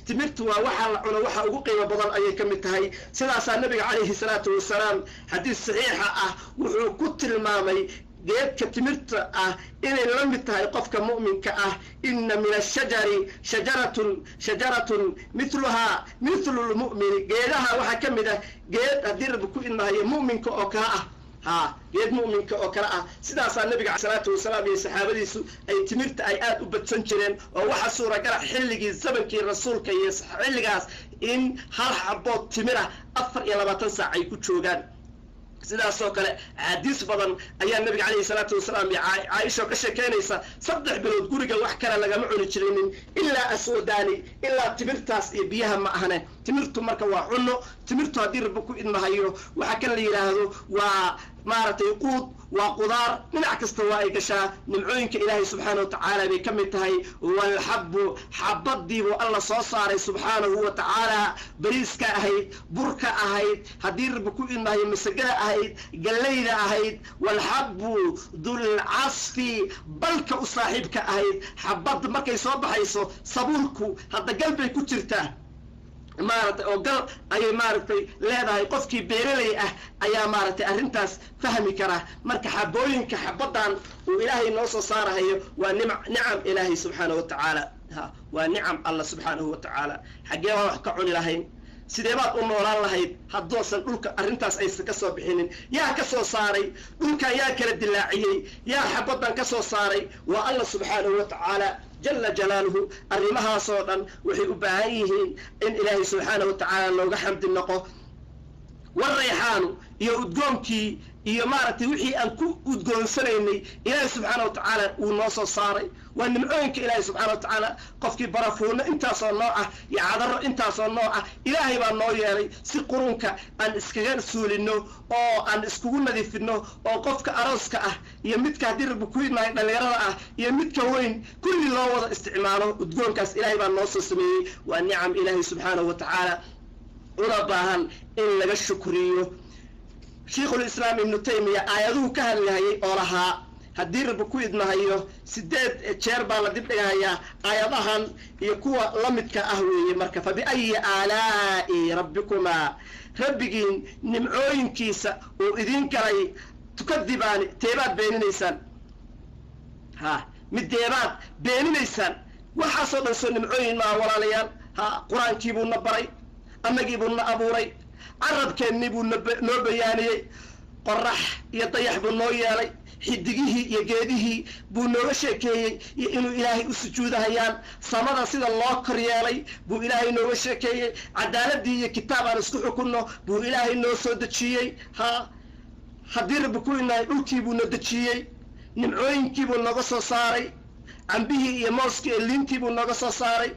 timirtu waa waxaa la cuno waxa ugu qiimo badan ayay ka mid tahay sidaasaa nabiga calayhi salaatu wasalaam xadiis saxiixa ah wuxuu ku tilmaamay geedka timirta ah inay la mid tahay qofka mu'minka ah inna min ashajari shajaratun mitluhaa mithlu lmu'mini geedaha waxaa ka mid ah geed haddii rabbi ku idmahayo mu'minka oo kale ah geed mu'minka oo kale ah sidaasaa nabiga caleyhi salaatu wasalaam iyo saxaabadiisu ay timirta ay aad u badsan jireen oo waxaa suuragala xilligii zamankii rasuulka iyo xilligaas in hal xabood timira 24 saac ay ku joogaan sidaasoo kale xadiis badan ayaa nabiga calayhi salaatu wasalaam iyo caaisha ka sheekeynaysa 3 bilood guriga wax kale lagama cuni jirinin ilaa aswadaani ilaa timirtaas iyo biyaha ma ahane timirtu marka waa cunno timirtu haddii rabbi ku idmahayo waxaa kan la yidhaahdo waa maaragtay quud waa qudaar dhinac kasta waa ay gashaa nimcooyinka ilaahay subxaana wa tacaala bay ka mid tahay walxabbu xabadiibuu alla soo saaray subxaanahu wa tacaala bariiska ahayd burka ahayd haddii rabbi ku idmahayo masagada ahayd gallayda ahayd walxabbu dulcasfi balka u saaxiibka ahayd xabadda markay soo baxayso sabuulku hadda gal bay ku jirtaa maaragtay oo gal ayay maaragtay leedahay qofkii beeraley ah ayaa maaragtay arrintaas fahmi kara marka xabooyinka xabadan uu ilaahay noo soo saarahayo waa nicam ilaahay subxaanahu wa tacaala waa nicam alla subxaanahu wa tacaala xaggee baan wax ka cuni lahayn sidee baad u noolaan lahayd haddoosan dhulka arrintaas aysan ka soo bixinin yaa ka soo saaray dhulkan yaa kala dilaaciyey yaa xabadan ka soo saaray waa alla subxaanahu wa tacaala jala jalaaluhu arrimahaasoo dhan waxay u baahan yihiin in ilaahay subxaanahu wa tacaala looga xamdi noqo warayxaanu iyo udgoonkii iyo maaragtay wixii aan ku udgoonsanaynay ilaahay subxaana wa tacaala uu noo soo saaray waa nimcooyinka ilaahay subxaana wa tacaala qofkii barafuuno intaasoo nooc ah iyo cadaro intaasoo nooc ah ilaahay baa noo yeelay si qurunka aan iskaga suulino oo aan iskugu nadiifino oo qofka arooska ah iyo midka haddii rabbi ku idmahay dhallinyarada ah iyo midka weyn kulli loo wada isticmaalo udgoonkaas ilaahay baa noo soo sameeyey waa nicam ilaahay subxaanahu wa tacaala una baahan in laga shukriyo sheikhulislaam ibnu taymiya aayaduhu ka hadlahayay oo lahaa haddii rabbi ku idmahayo 8 jeer baa la dib dhigahayaa aayadahan iyo kuwa la midka ah weeye marka fa biayi aalaa'i rabbikumaa rabbigiin nimcooyinkiisa uu idin galay tukadibaani teebaad beeninaysaan mideebaad beeninaysaan waxaasoo dhan soo nimcooyin maa walaalayaal qur-aankii buu na baray annagii buu na abuuray carabkeennii buu noo bayaaniyey qorax iyo dayax buu noo yeelay xidigihii iyo geedihii buu nooga sheekeeyey iyo inuu ilaahay u sujuudahayaan samada sida loo kor yeelay buu ilaahay nooga sheekeeyey cadaaladii iyo kitaab aan isku xukunno buu ilaahay noo soo dejiyey haddii rabbi ku inahay dhulkii buu na dejiyey nimcooyinkii buu nooga soo saaray cambihii iyo mooskii iyo liintii buu nooga soo saaray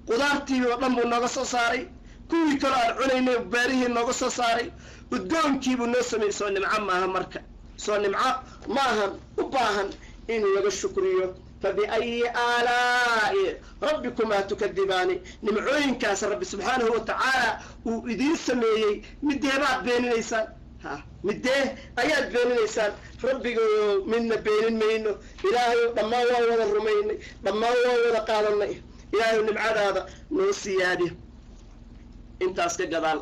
qudaartii oo dhan buu nooga soo saaray kuwii kaloo aan cunaynay beerihii nooga soo saaray udgoonkiibuu noo sameeyey soo nimco maaha marka soo nimco maahan u baahan in laga shukriyo fa biayi aalaa'i rabbikumaa tukadibaani nimcooyinkaas rabbi subxaanahu wa tacaala uu idiin sameeyey mideebaad beeninaysaan midee ayaad beeninaysaan rabbigayo midna beenin mayno ilaahayo dhammaan waan wada rumaynay dhammaan waan wada qaadanay ilaahayo nimcadaada noo siyaadi intaas ka gadaal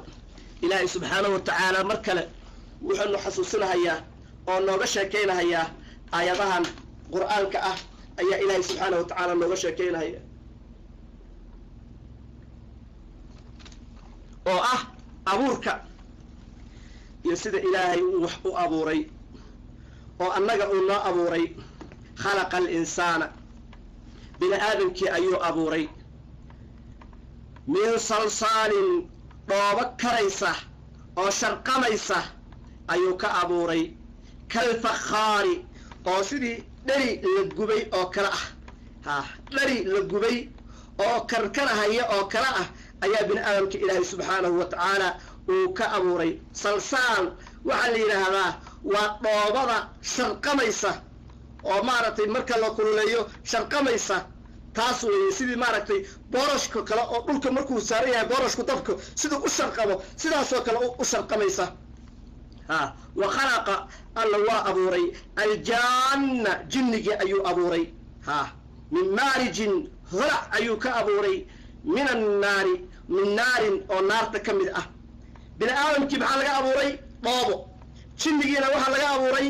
ilaahay subxaanahu wa tacaala mar kale wuxuunu xasuusinahayaa oo nooga sheekaynahayaa aayadahan qur-aanka ah ayaa ilaahay subxaanahu wa tacaala nooga sheekaynahaya oo ah abuurka iyo sida ilaahay uu wax u abuuray oo annaga uu noo abuuray khalaqa alinsaana bini aadamkii ayuu abuuray min salsaalin dhoobo karaysa oo sharqamaysa ayuu ka abuuray kalfakhaari oo sidii dhari la gubay oo kale ah dhari la gubay oo karkarahaya oo kale ah ayaa bini aadamka ilaahay subxaanahu wa tacaala uu ka abuuray. salsaal waxaa la yidhaahdaa waa dhoobada sharqamaysa oo maaragtay marka la kululeeyo sharqamaysa, taas weeye sidii maaragtay boorashka kale oo dhulka markuu saaran yahay boorashku dabka siduu u sharqamo sidaasoo kale u sharqamaysa. wa khalaqa alla waa abuuray aljaanna jinnigii ayuu abuuray min maarijin holac ayuu ka abuuray min annaari min naarin oo naarta ka mid ah. bini aadamkii maxaa laga abuuray dhoobo, jinnigiina waxaa laga abuuray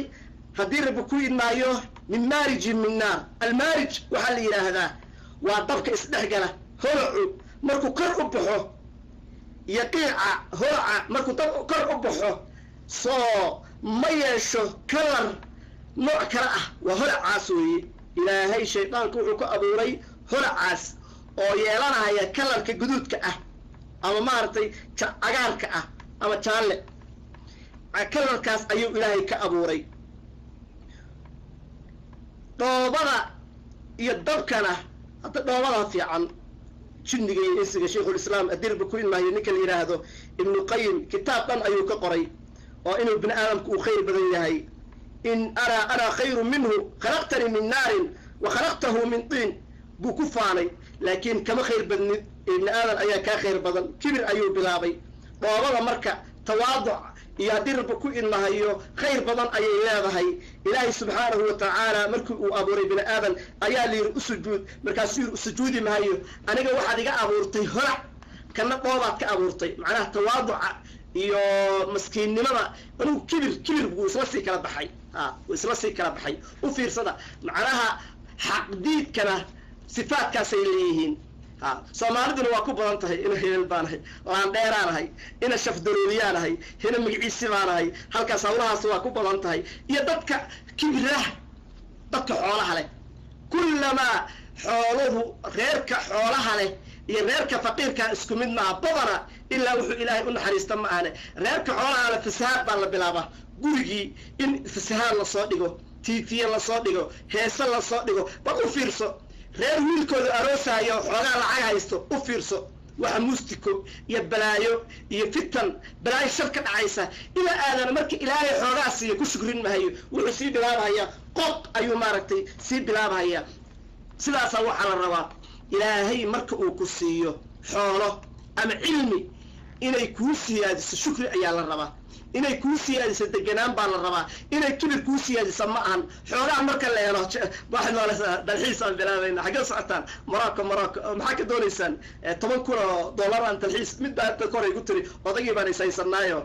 haddii rabbi ku idmaayo min maarijin min naar. almaarij waxaa la yidhaahdaa waa dabka isdhexgala, holacu markuu kor u baxo iyo qiica holaca markuu dab kor u baxo soo ma yeesho kalar nooc kale ah, waa holacaas weeye. ilaahay shaydaanku wuxuu ku abuuray holacaas oo yeelanaya kalarka guduudka ah ama maaragtay cagaarka ah ama jaalle, kalarkaas ayuu ilaahay ka abuuray. dhoobada iyo dabkana hadda dhoobada fiican jinniga iyo insiga shaykhulislaam adirba ku ilmaayo ninka la yidhaahdo ibnu qayim kitaab dhan ayuu ka qoray oo inuu bini aadamku uu khayr badan yahay. in ana khayru minhu khalaqtanii min naarin wa khalaqtahu min tiin buu ku faanay, laakiin kama khayr badnid, ibni aadan ayaa kaa khayr badan. kibir ayuu bilaabay. dhoobada marka tawaaduc iyo haddii rabbi ku ilmahayo khayr badan ayay leedahay. ilaahay subxaanahu wa tacaala markii uu abuuray bini aadan ayaa la yidhi u sujuud, markaasuu yidhi u sujuudi maayo, aniga waxaad iga abuurtay holac, kana dhoobaad ka abuurtay. macnaha tawaaduca iyo maskiinnimada anigu kibir buu isla sii kala baxay, uu isla sii kala baxay. u fiirsada macnaha xaqdiidkana sifaadkaasay leeyihiin. soomaaliduna waa ku badan tahay ina hebel baanahay, laandheeraanahay, ina shafdaroodiyaanahay, hina magiciisi baanahay, halkaas hawlahaas waa ku badan tahay. iyo dadka kibiraha, dadka xoolaha leh, kullamaa xooluhu reerka xoolaha leh iyo reerka faqiirkaa isku mid maaha badana ilaa wuxuu ilaahay u naxariista ma ahane. reerka xoolaha leh fasahaad baa la bilaabaa, gurigii in fasahaad lasoo dhigo, tiifiye lasoo dhigo, heese lasoo dhigo. bal u fiirso reer wiilkooda aroosaayo xoogaa lacag haysto, u fiirso waxa mustiko iyo balaayo iyo fitan balaayo shar ka dhacaysa. ilaa aadana marka ilaahay xoogaa siiyo ku shukrin mahayo, wuxuu sii bilaabahaya qob ayuu maaragtay sii bilaabahaya. sidaasaa waxaa la rabaa ilaahay marka uu ku siiyo xoolo ama cilmi inay kuu siyaadiso shukri ayaa la rabaa, inay kuu siyaadiso deganaan baa la rabaa, inay kibir kuu siyaadiso ma ahan. xoogaa marka la helo waxaad nooleysaa dalxiis aan bilaabayna. xaggee socotaan? morocco maxaa ka doonaysaan? 10,000 oo dollar aan dalxiis mid baa inta koray gu tiri odagii baan ishaysanaayo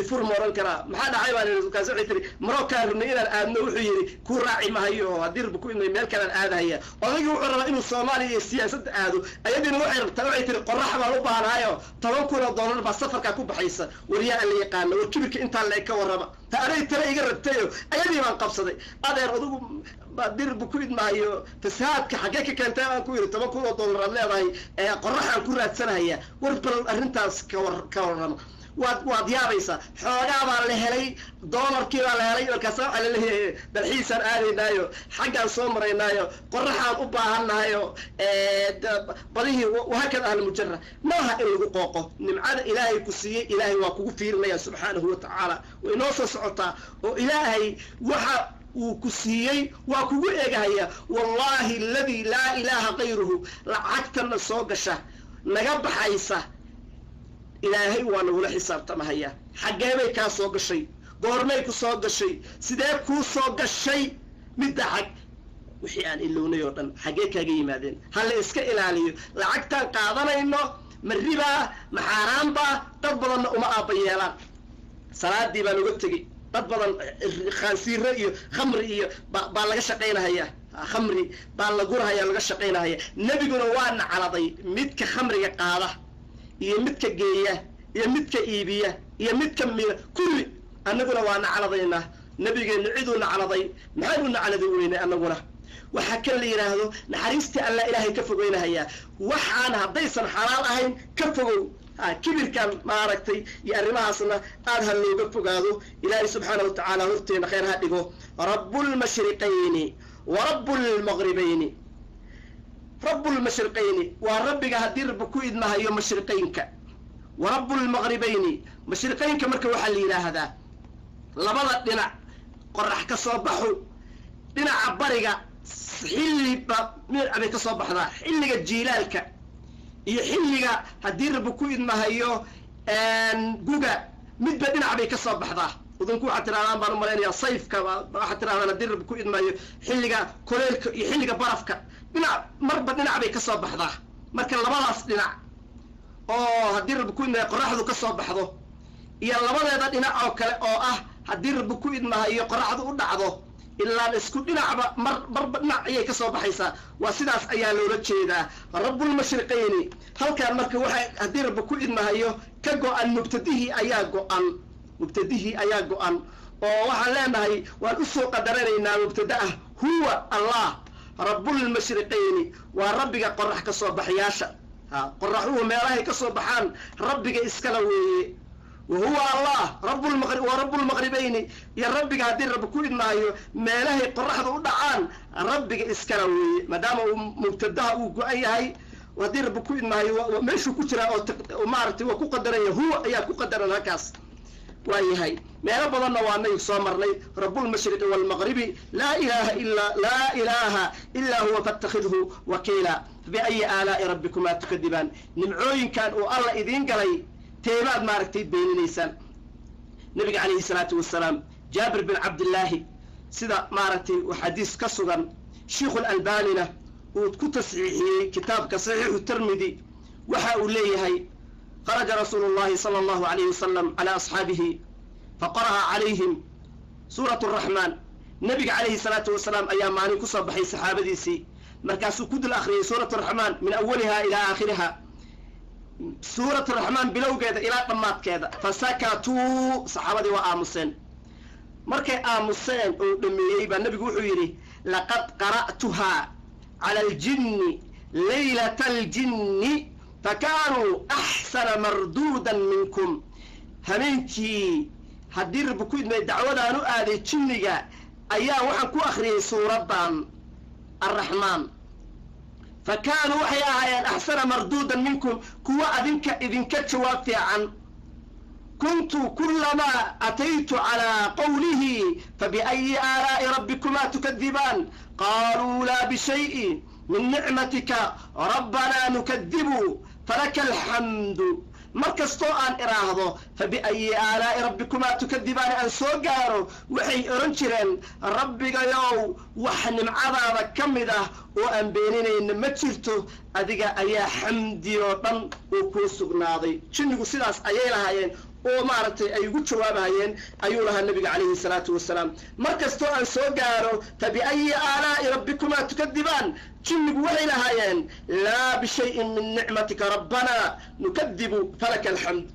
ifur ma oran karaa. maxaa dhacay baan kaas waxay tiri moroccoaan rabnay inaan aadno, wuxuu yidhi kuu raaci mahayo haddii rabbi ku imay meel kalaan aadahaya. odagii wuxuu rabaa inuu soomaaliya iyo siyaasadda aado, ayadiina waxay rabtaa waxay tiri qorax baan u baahanayo 10,000 oo dollar baa safarkaa ku baxaysa. waryaa la yaqaano war kibirka intaa la ka warraba ta anay tala iga rabtayo ayadii baan qabsaday. adeer odagu dirbu ku idmaayo fasaadka xaggee ka keentay aan ku yidhi 10,000 oo dollar aad leedahay qoraxaan ku raadsanaya. war bal arrintaas ka warrama. waad yaabaysaa. xoogaa baa la helay, doolarkii baa la helay, markaas waxaa laleeyahay dalxiisaan aadaynaayo, xaggaan soo maraynaayo, qoraxaan u baahannahayo, badihii wahakada ahlmujara. maaha in lagu qooqo nimcada ilaahay ku siiyey. ilaahay waa kugu fiirinaya subxaanahu wa tacaala, way noo soo socotaa. oo ilaahay waxa uu ku siiyey waa kugu eegahaya. wallahi aladii laa ilaaha kayruhu lacagtana soo gasha naga baxaysa ilaahay waa nagula xisaabtamahaya. xaggee bay kaa soo gashay? goormay ku soo gashay? sidee kuu soo gashay? midda xag wixii aan ilownay oo dhan xaggee kaaga yimaadeen? hala iska ilaaliyo. lacagtaan qaadanayno ma ribaa ma xaaraanbaa? dad badanna uma aabba yeelaan. salaadii baan uga tegey, dad badan khaansiiro iyo khamri iyo baa laga shaqaynahaya. khamri baa la gurahaya, laga shaqaynahaya. nebiguna waa nacaladay midka khamriga qaada iyo midka geeya iyo midka iibiya iyo midka mira kulli. annaguna waa nacaladaynaa. nabigeenu ciduu nacaladay maxaynu nacaladi weynay annaguna. waxaa kan la yidhaahdo naxariistii alla ilaahay ka fogeynahayaa. waxaan haddaysan xalaal ahayn ka fogow. كبر كان ما عرفتي يا رماها أصلا أذهل لو بفقاده إلهي سبحانه وتعالى هرتين خير هادقه رب المشرقين ورب المغربين رب المشرقين وربك هدير بكويد ما هي مشرقينك ورب المغربين مشرقينك مركب وحل إلى هذا لبضت دنا قرح كصبحوا دنا عبرقة حلي من أبي كصبح ذا حلي الجيلالك يحلي هدير بكويد ما هي جوجا مد بدنا أبي كصبح ذا وذنكو حتى الآن بانو مرينيا صيف كما حتى الآن هدير بكويد ما حلي كوليلك يحلي برفك دنا مربى دنا أبي كصبح ذا مركب لبضت دنا هدير بكويد ما قرحه كصبح ذا يا لبضت دنا أو كلا أو haddii rabbi ku idmahayo qoraxdu u dhacdo ilaa isku dhinacba marba dhinac ayay ka soo baxaysaa waa sidaas ayaa loola jeedaa rabbul mashriqayni halkaan marka waxa haddii rabbi ku idmahayo ka go'an mubtadihi ayaa go'an oo waxaan leenahay waan u soo qadaranaynaa mubtadaah huwa allah rabbul mashriqayni waa rabbiga qorax ka soo baxayaasha qoraxuhu meelahay ka soo baxaan rabbiga iskala weeye وهو الله رب المغرب ورب المغربين يا ربك هدي رب كل ما هي ماله قرحه ودعان ربك اسكروي ما دام مبتدا وقاي هي وهدي رب كل ما هي ماشي كجرا او مارتي وكو قدريه هو يا كو قدر هكاس واي هي ما بدنا وانا سو مرني رب المشرق والمغرب لا اله الا هو فاتخذه وكيلا باي الاء ربكما تكذبان نمعوين كان الله اذين قلي تيماد ماركتي بين الإنسان نبي عليه الصلاة والسلام جابر بن عبد الله سيدا ماركتي وحديث كسوغا شيخ الألباني وكنت صحيحي كتاب كصحيح الترمذي وحاوليه هي خرج رسول الله صلى الله عليه وسلم على أصحابه فقرأ عليهم سورة الرحمن نبي عليه الصلاة والسلام أيام ماني كصب حي صحابة ديسي مركز كود الآخرين سورة الرحمن من أولها إلى آخرها سورة الرحمن بلو كذا إلى قمات كذا فسكتوا صحابة وآمسين مركي آمسين ودميبا النبي يقول لقد قرأتها على الجن ليلة الجن فكانوا أحسن مردودا منكم همينكي هدير بكويد ما يدعونا أنو آذي تشنيقا أيها وحنكو أخري سورة الرحمن فكانوا وحياها أحسن مردودا منكم كوا إذن كتوافي عن كنت كلما أتيت على قوله فبأي آلاء ربكما تكذبان قالوا لا بشيء من نعمتك ربنا نكذب فلك الحمد مركز طوان إراهضو فبأي آلاء ربكما تكذبان أن سوغارو وحي أرنشرين ربك يو وحن معذابك كمده وأن بينيني إن متشرتو أدقى أيا حمدي وطن وكوسق ناضي شنو سلاس أيالهايين ومارتي أيقو جوابهايين أيولها النبي عليه الصلاة والسلام مركز طوان سوغارو فبأي آلاء ربكما تكذبان شنو وحي لهايين لا بشيء من نعمتك ربنا نكذب فلك الحمد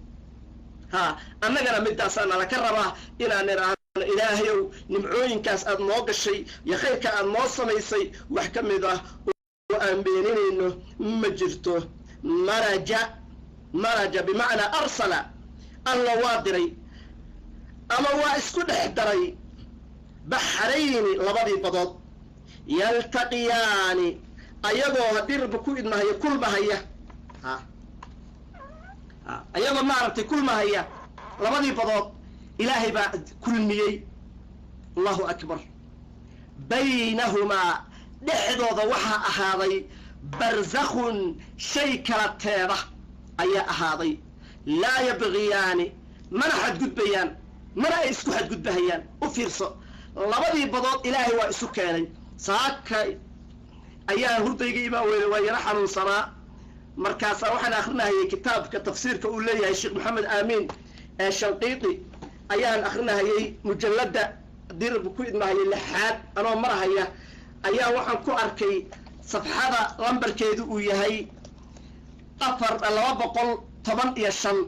أنا قال مداسانا لكربا إلى نرى إلهي نمعوين كاس أدنوغ الشيء يخير كأن موصم يسي وحكم ذا وأن بينين إنه مجرته مرجع بمعنى أرسل الله وادري أما واسكد حدري بحرين لبضي بضاد يلتقيان أيضا هدير بكوئد ما هي كل ما هي أيضا ما عرفت كل ما هي لبضي بضاد إلهي بعد كل ميي الله أكبر بينهما دحضو ضوحا أهاضي برزخ شيء كالتيرة أي أهاضي لا يبغيان من حد قد بيان من أيسكو حد قد بهيان وفيرسو لبضي بضاد إلهي وإسكاني ساكا أيها هرديك إما ويرحم صناء مركاسا وحنا أخرنا هي كتاب كتفسير كأقول لي الشيخ محمد آمين الشنقيطي أيها أخرنا هي مجلدة دير بكويد ما هي اللحاد أنا مرة هي أيها وحن كو أركي صفحة لمبر كيدو ويهي أفر الله بقول طبعا يشن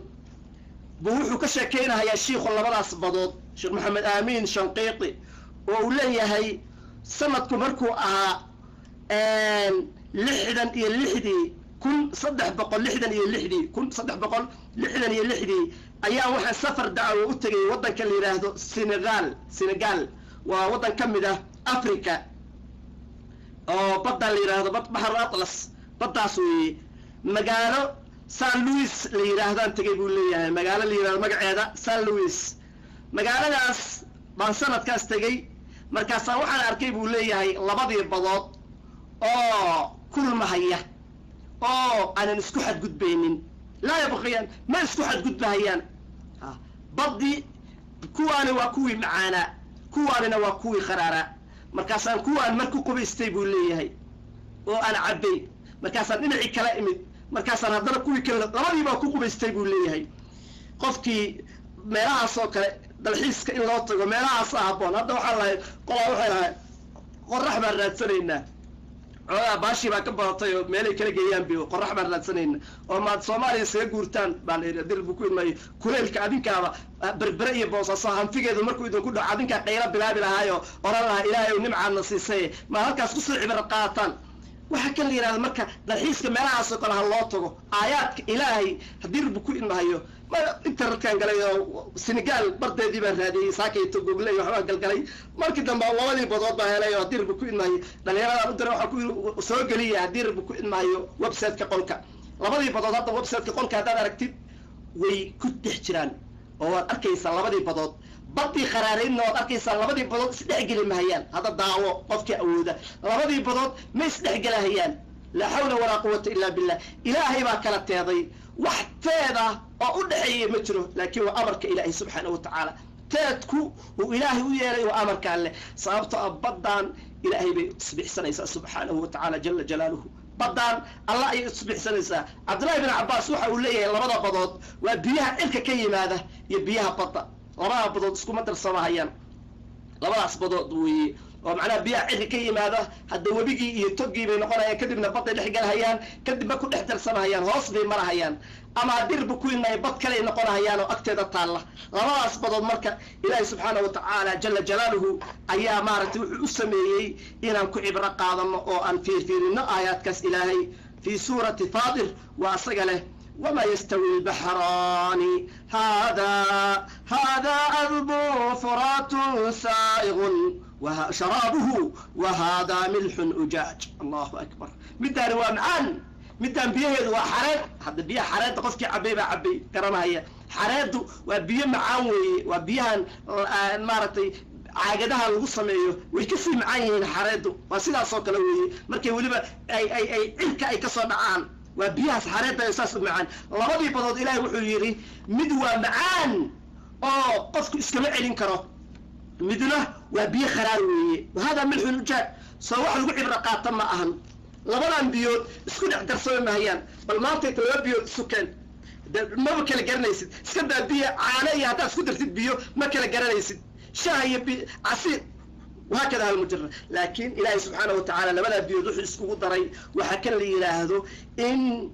بوحو كشاكينا هي الشيخ الله براس بدود الشيخ محمد آمين الشنقيطي وأقول لي هي سمتكو مركو لحدا إيا اللحدي كن صدح بقول لحدا يلحدي كن صدح بقول لحدا يلحدي أيام واحد سفر دعوة وتجي وطن كان يراهدو سنغال ووطن كم ده أفريقيا أو بدل اللي يراهدو بحر أطلس بدأسوي مجاله سان لويس اللي يراهدان تجيبوا لي يعني مجاله اللي يراهد مجاله سان لويس مجاله ناس بان سنة كاس تجي مركز واحد أركيبوا لي يعني لبضي بضاد كل ما هي أنا نسكو حد قد بينين لا يبغيان ما نسكو حد قد بهيان بدي كواني وكوي معانا كواننا وكوي خرارة مركزان كوان مركو قبي استيبوا لي هي وأنا عبي مركزان إنعي كلامي مركزان هذا كوي كلا ربي ما كوي استيبوا لي هي قفتي meelaha soo kale dalxiiska in loo tago meelaha saaboon hadda waxa la qolaa waxay lahayd qorrax baan raadsanaynaa baashi baa ka badatay oo meelay kala geeyaan biyo qorrax baan raadsanaynaa oo maad Soomaaliya isaga guurtaan baan dirbu ku imay kuleelka adinkaaba berbere iyo boosaaso hanfigeedu markuu idin ku dhaco adinka qayla bilaabi lahaayo oran lahaa ilaahay uu nimcana siisay ma halkaas ku soo cibar qaataan waxa kale yiraahdo marka dalxiiska meelahaas oo kale loo tago aayaadka ilaahay dirbu ku imahayo ما internet كان قال السنغال بردي بان رادي ساكيتو جوجل iyo waxba galgalay markii dambe labadii badood baa helay oo dirbu ku imahay dhalinyarada u diray waxa ku soo galiyay dirbu ku imahayo website ka qolka labadii badood hadda website ka qolka hadaad aragtid way ku dhex jiraan oo aad arkaysaa labadii badood badii qaraarayna oo arkaysaa labadii badood isdhex gali mahayaan hada daawo qofkii awooda labadii badood ma isdhex galahayaan la hawla wala quwwata illa billah ilaahay baa kala teeday waxteeda oo u dhaxeeyay ma jiro laakiin waa amarka ilaahay subhanahu wa ta'ala teedku uu ilaahay u yeelay waa amarka alle sababta badan ilaahay bay isbixsanaysa subhanahu wa ta'ala jalla jalaaluhu badan allah ay isbixsanaysa Abdullah ibn Abbas waxa uu leeyahay labada badood waa biyaha ilka ka yimaada iyo biyaha badda labada badood isku ma darsamahayaan labadaas badood way oo macnaha biyaha ilka ka yimaada hadda wabigii iyo togii bay noqonayaan kadibna badda dhex galahayaan kadibna ku dhex darsamahayaan hoos bay marahayaan ama dirbu ku inay bad kale noqonayaan oo agteeda taala labadaas badood marka ilaahay subhanahu wa ta'ala jalla jalaaluhu ayaa maartay wuxuu u sameeyay inaan ku cibra qaadano oo aan fiirfiirino aayaadkaas ilaahay fi suurati Faadir wa asagale وما يستوي البحران هذا عذب فرات سائغ وشرابه وهذا ملح أجاج الله أكبر مدان ومعان مدان بيه وحراد هذا بيه حراد قفك عبيبة عبي كرمها هي حراد وبيه معاوي وبيه مارتي عاقدها الغصمية ويكسي معاين حراد وسيدا صوت لوي مركي وليبا أي علك أي كسر معان وبيها حريته أساس معان لبدي بدود إلهي وحيري مدوى معان قفك اسكمع علين كرو مدنا وبيه خراروي وهذا ملح الوجاج صواح الوحي برقات ما أهم لبدان بيوت اسكن اعتر سوي مهيان بل ما انتي تلوى بيوت السكان ما بكلا قرنيسد اسكن دا بيه عانية هتا اسكن درتد بيو ما كلا قرنيسد شاهي عصير وهكذا المجرد لكن إلهي سبحانه وتعالى لما بيوضح اسكو ضري وحكى لي إلهه إن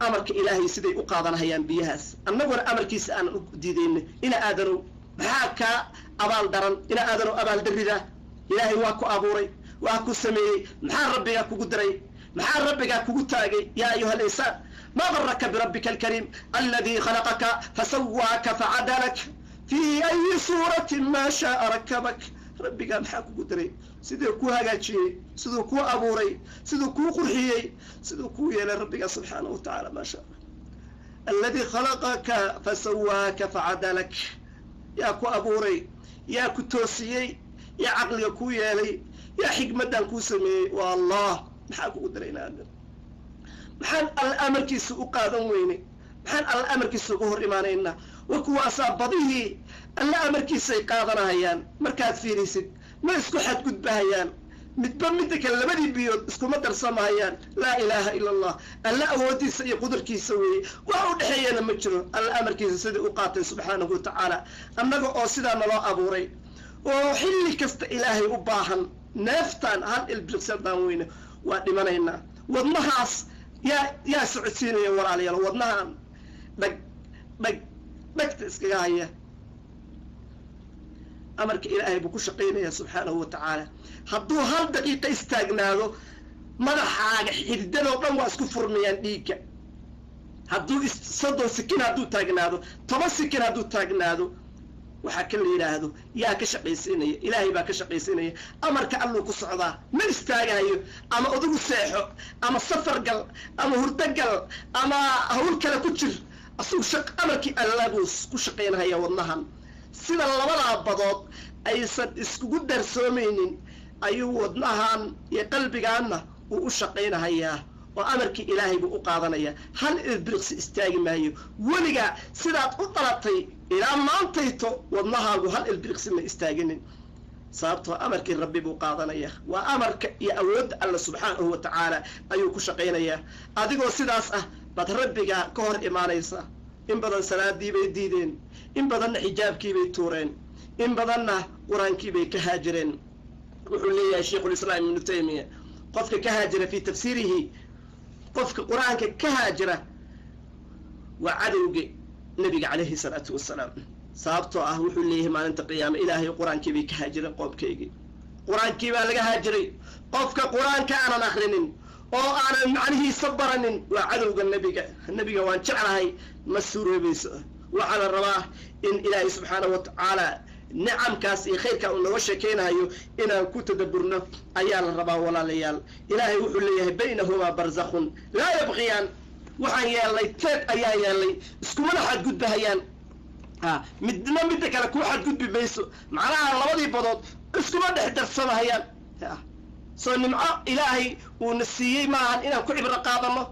أمرك إلهي سيدي أقاضنا هيان بيهاس النقر أمرك سأنا ديدين إلى آدنو بحاكا أبال درن إلى آدنو أبال درده إلهي واكو أبوري واكو سمي محار ربك أكو قدري محار ربك أكو قتاقي يا أيها الإنسان ما غرك بربك الكريم الذي خلقك فسواك فعدلك في أي صورة ما شاء ركبك ربي قام حاكو قدري سيدو كو هاجاتشي سيدو كو أبوري سيدو كو قرحيي سيدو كو يلا ربي سبحانه وتعالى ما شاء الله الذي خلقك فسواك فعدلك يا كو أبوري يا كو توسيي يا عقلي كو يالي يا حكمة كو سمي والله حاكو قدري نادر محل الأمر كيسو قادم ويني محل الأمر كيسو قهر إيمانينا وكو أصابضيه alla amarkiisay qaadanayaan markaad fiirisid ma isku xad gudbahayaan midba midda kale labadii biyood iskuma darsamayaan laa ilaaha ila allah alla awoodiisa iyo qudarkiisa weeye wax u dhexeeyana ma jiro alla amarkiisa sidii u qaatay subxaanahu wa tacaala annaga oo sidaa naloo abuuray oo xilli kasta ilaahay u baahan neeftaan hal ilbirsadaan weyne waa dhimanaynaa wadnahaas yaa socodsiinaya walaalayaal wadnahaan dhagta iskaga haya أمرك إلهي بكل شقينا سبحانه وتعالى هدو هل دقيقة استاقناده madaxaaga xididadoo dhan waa isku furmayaan dhiigga hadduu 30 sikin hadduu taagnaado 10 sikin hadduu taagnaado waxaa kan la yidhaahdo yaa ka shaqaysiinaya ilaahay baa ka shaqaysiinaya amarka alluu ku socdaa ma istaagayo ama odugu seexo ama safar gal ama hurdo gal ama hawl kale ku jir asuu amarkii alla buu ku shaqaynaya wadnahan sida labadaa badood aysan iskugu darsoomaynin ayuu wadnahan iyo qalbigaanna uu u shaqaynahayaa oo amarkii ilaahay buu u qaadanaya hal ilbiriqsi istaagi maayo weliga sidaad u dhalatay ilaa maantayto wadnahaagu hal ilbiriqsi ma istaaginin sababtoo amarkii rabbi buu qaadanaya waa amarka iyo awoodda alla subxaanahu wa tacaala ayuu ku shaqaynayaa adigoo sidaas ah baad rabbiga ka hor imaanaysa in badan salaadii bay diideen in badanna xijaabkii bay tuureen in badanna qur-aankii bay ka haajireen wuxuu leeyahay sheikhulislaam ibnu taymiya qofka ka haajira fii tafsiirihi qofka qur-aanka ka haajira waa cadowga nabiga calayhi salaatu wasalaam sababtoo ah wuxuu leeyahay maalinta qiyaame ilaahay qur-aankii bay ka haajireen qoomkaygii qur-aankii baa laga haajiray qofka qur-aanka aanan akrinin oo aanan macnihiisa baranin waa cadowga nebiga waan jeclahay ma suuroobayso waxaa la rabaa in ilaahay subxaanahu wa tacaala nicamkaas iyo khayrkaa uu nooga sheekaynayo inaan ku tadabburno ayaa la rabaa walaalayaal ilaahay wuxuu leeyahay baynahumaa barzakhun laa yabqiyaan waxaan yeelnay teed ayaa yeelnay iskumana xadgudbahayaan midna midda kale kuu xadgudbi mayso macnaha labadii badood iskuma dhex darsamahayaan soo nimco ilaahay uuna siiyey maahan inaan ku cibro qaadano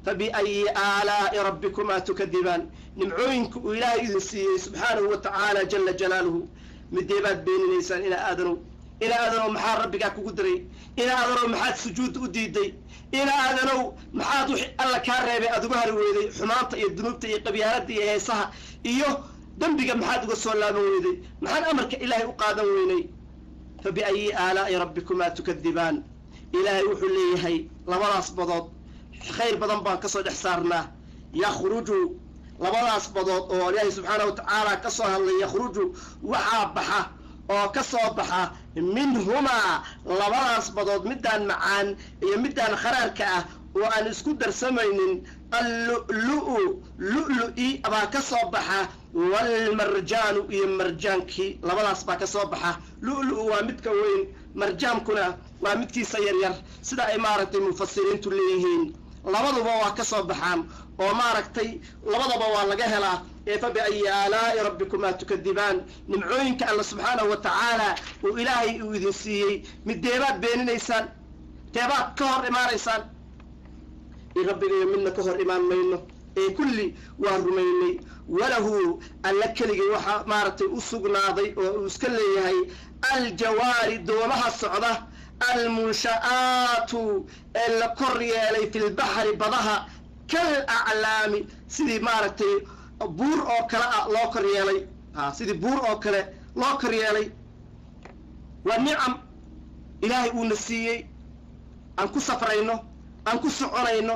fabiayi aalaa'i rabbikumaa tukadibaan nimcooyinka uu ilaahay idin siiyey subxaanahu wa tacaala jala jalaaluhu midee baad beeninaysaan ina aadanow maxaa rabbigaa kugu diray ina aadanow maxaad sujuudda u diiday ina aadanow maxaad wixii alla kaa reebay aad uga hari weyday xumaanta iyo dunuubta iyo qabyaaladda iyo heesaha iyo dembiga maxaad uga soo laaban weyday maxaan amarka ilaahay u qaadan weynay fabiayi aalaa'i rabbikumaa tukadibaan ilaahay wuxuu leeyahay labadaas badood khayr badan baan ka soo dhex saarnaa yakhruju labadaas badood oo ilaahay subxaanahu wa tacaala ka soo hadlay yakhruju waxaa baxa oo ka soo baxa minhumaa labadaas badood middaan macaan iyo middaan kharaarka ah oo aan isku darsamaynin allu'lu'i baa ka soo baxa walmarjaanu iyo marjaankii labadaas baa ka soo baxa lu'lu'u waa midka weyn marjaankuna waa midkiisa yaryar sida ay maaragtay mufasiriintu leeyihiin labaduba waa ka soo baxaan oo maaragtay labadaba waa laga helaa ee fabiayi aalaa'i rabbikumaa tukadibaan nimcooyinka alla subxaanahu wa tacaala uu ilaahay uu idin siiyey mideebaad beeninaysaan teebaad ka hor imaanaysaan in rabbigayo midna ka hor imaan mayno ee kulli waa rumaynay walahu alla keligay waxaa maaragtay u sugnaaday oo uu iska leeyahay aljawaari doomaha socda almunsha'aatu ee la kor yeelay fi lbaxri badaha kal aclaami sidii maaragtay buur oo kale ah loo kor yeelay sidii buur oo kale loo kor yeelay waa nicam ilaahay uuna siiyey aan ku safrayno aan ku soconayno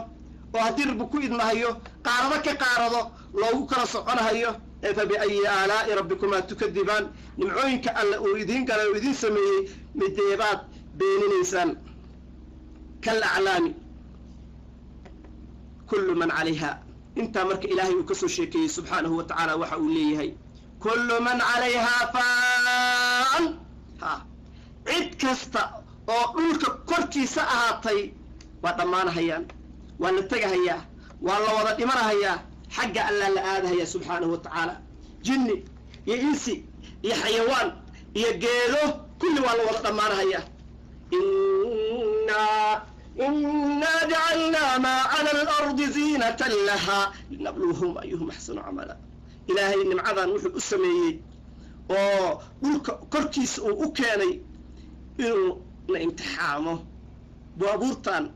oo haddii rabbi ku idmahayo qaarado ka qaarado loogu kala soconahayo ee fabiayi aalaa'i rabbikumaa tukadibaan nimcooyinka alle uu idiin galay oo idiin sameeyey mideebaad beeninaysaan kal aclaami kullu man calayha intaa marka ilaahay uu ka soo sheekeeyey subxaanahu wa tacaala waxa uu leeyahay kullu man calayhaa faan cid kasta oo dhulka korkiisa ahaatay waa dhammaanahayaan waa la tegahayaa waa la wada dhimanahayaa xagga allaa la aadahayaa subxaanahu wa tacaala jinni iyo insi iyo xayawaan iyo geedo kulli waa la wada dhammaanahayaa إنا جعلنا ما على الأرض زينة لها لنبلوهم أيهم أحسن عملا إلهي نمعذان وحو السميي وكركيس وكاني إنه نامتحامه بابورتان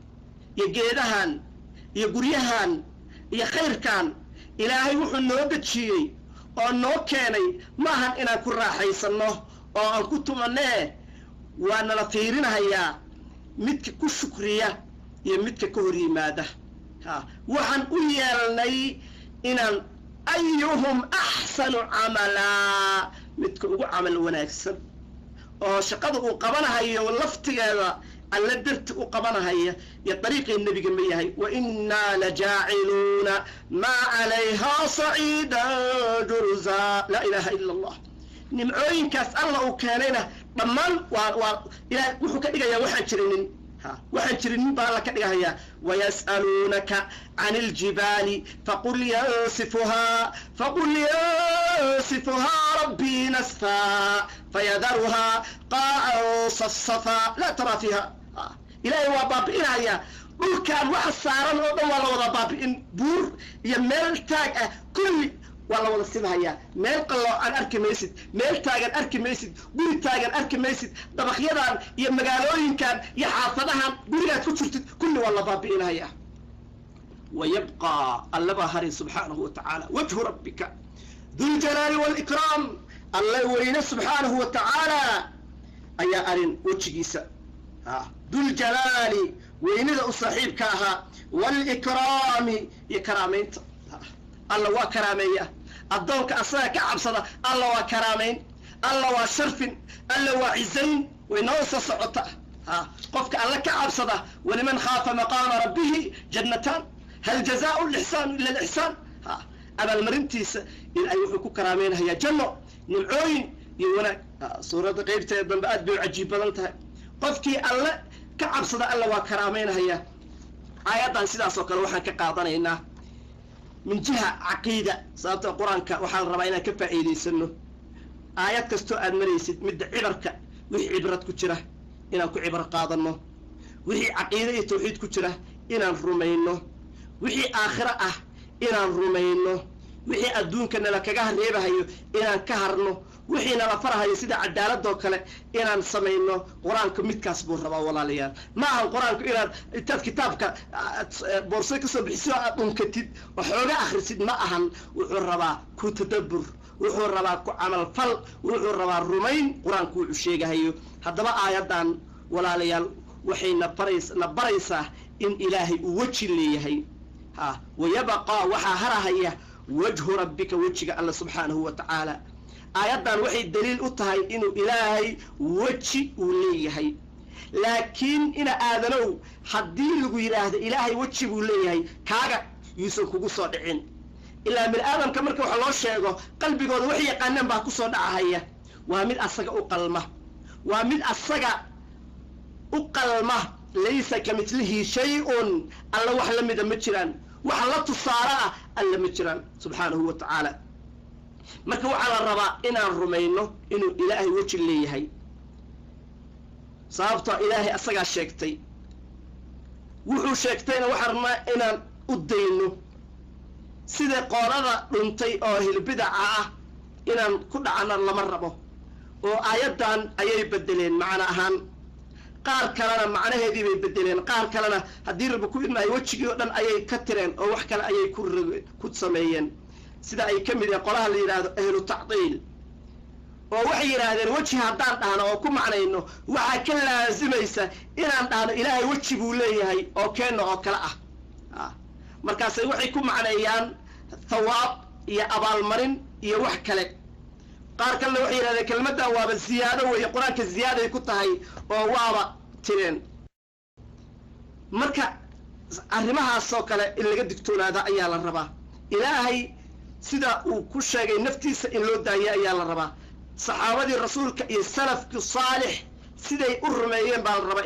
يجيدهان يقريهان يخير كان إلهي وحو النوبة شيء ونو كاني ماهن إنا كرا حيثنه وأن كنتم أنه وأنا لطيرين هيا midka ku shukriya iyo midka ka hor yimaada waxaan u yeelnay inaan ayuhum axsanu camalaa midka ugu camal wanaagsan oo shaqada uu qabanahayo laftigeeda alla darti u qabanahaya iyo dariiqii nebiga ma yahay wa innaa lajaaciluuna maa calayhaa saciidan jurza laa ilaaha ila allah nimcooyinkaas alla uu keenayna dhammaan waa ilaah wuxuu ka dhigayaa waxaan jirinin waxaan jirinin baa alla ka dhigahayaa wayas'aluunaka can iljibaali faqul yansifuhaa rabbii nasfaa fayadaruhaa qaacan safsafaa laa taraa fiiha ilaahay waa baabi'inayaa dhulkaan waxa saaran oo dhan waa la wada baabi'in buur iyo meel taag ah kulli waa la wada sibahayaa meel qalloocan arki maysid meel taagan arki maysid guri taagan arki maysid dabaqyadan iyo magaalooyinkan iyo xaafadahan gurigaad ku jirtid kulli waa la baabi'inahayaa wayabqaa allabaa hari subxaanahu watacaala wajhu rabbika duljalaali waalikraam alla weyne subxaanahu watacaala ayaa arin wejigiisa duljalaali weynida u saaxiibka ahaa waalikraami iyo karaamaynta alla waa karaameeya addoonka asaga ka cabsada alla waa karaamayn alla waa sharfin alla waa cizayn way noo soo socota qofka alla ka cabsada waliman khaafa maqaama rabbihi jannataan hal jazaau lixsaanu ila alixsaan abaalmarintiisa in ay wuxuu ku karaameynhayaa janno nimcooyin iyo wanaag suuradda qaybteeda dambe aad bay u cajiib badan tahay qofkii alle ka cabsada alla waa karaameynhayaa aayaddan sidaas oo kale waxaan ka qaadanaynaa min jiha caqiida sababta qur-aanka waxaa la rabaa inaan ka faa'iidaysano aayad kastoo aad maraysid midda cibarka wixii cibrad ku jira inaan ku cibro qaadanno wixii caqiide iyo tawxiid ku jira inaan rumayno wixii aakhiro ah inaan rumayno wixii adduunka nala kaga reebahayo inaan ka harno wixii nala farahayo sida cadaaladoo kale inaan samayno qur-aanka midkaas buu rabaa walaalayaal ma ahan qur-aanku inaad intaad kitaabka boorso kasoo bixiso aad dhunkatid oo xooga akhrisid ma ahan wuxuu rabaa ku tadabbur wuxuu rabaa ku camalfal wuxuu rabaa rumayn qur-aanku wuxuu sheegahayo haddaba aayaddan walaalayaal waxay na baraysaa in ilaahay uu weji leeyahay wayabqaa waxaa harahaya wajhu rabbika wejiga alla subxaanahu watacaala aayaddan waxay daliil u tahay inuu ilaahay weji uu leeyahay laakiin ina aadanow haddii lagu yidhaahdo ilaahay weji buu leeyahay kaaga yuusan kugu soo dhicin ilaa bini aadamka marka waxa loo sheego qalbigooda wax yaqaanaan baa kusoo dhacahaya waa mid asaga u qalma waa mid asaga u qalma laysa kamithlihi shay-un alla wax la mida ma jiraan wax la tusaale ah alla ma jiraan subxaanahu wa tacaala marka waxaa la rabaa inaan rumayno inuu ilaahay weji leeyahay sababtoo ilaahay asagaa sheegtay wuxuu sheegtayna waxaa rabnaa inaan u dayno sida qoolada dhuntay oo hilbidaca ah inaan ku dhacana lama rabo oo aayaddan ayay bedeleen macno ahaan qaar kalena macnaheedii bay bedeleen qaar kalena haddii rabbi ku idmaayo wejigii oo dhan ayay ka tireen oo wax kale ayay ku sameeyeen sida ay ka mid yahay qolaha la yidhaahdo ahlu tacdiil oo waxay yidhaahdeen weji haddaan dhahno oo ku macnayno waxaa ka laasimaysa inaan dhahno ilaahay weji buu leeyahay oo keenna oo kale ah markaasay waxay ku macneeyaan thawaab iyo abaalmarin iyo wax kale qaar kalena waxay yidhahdeen kelmaddan waaba ziyaado weeye qur-aanka ziyaaday ku tahay oo waaba tireen marka arrimahaasoo kale in laga digtoonaada ayaa la rabaa ilaahay sida uu ku sheegay naftiisa in loo daayay ayaa la rabaa saxaabadii rasuulka iyo salafki saalix siday u rumeeyeen baa la rabaa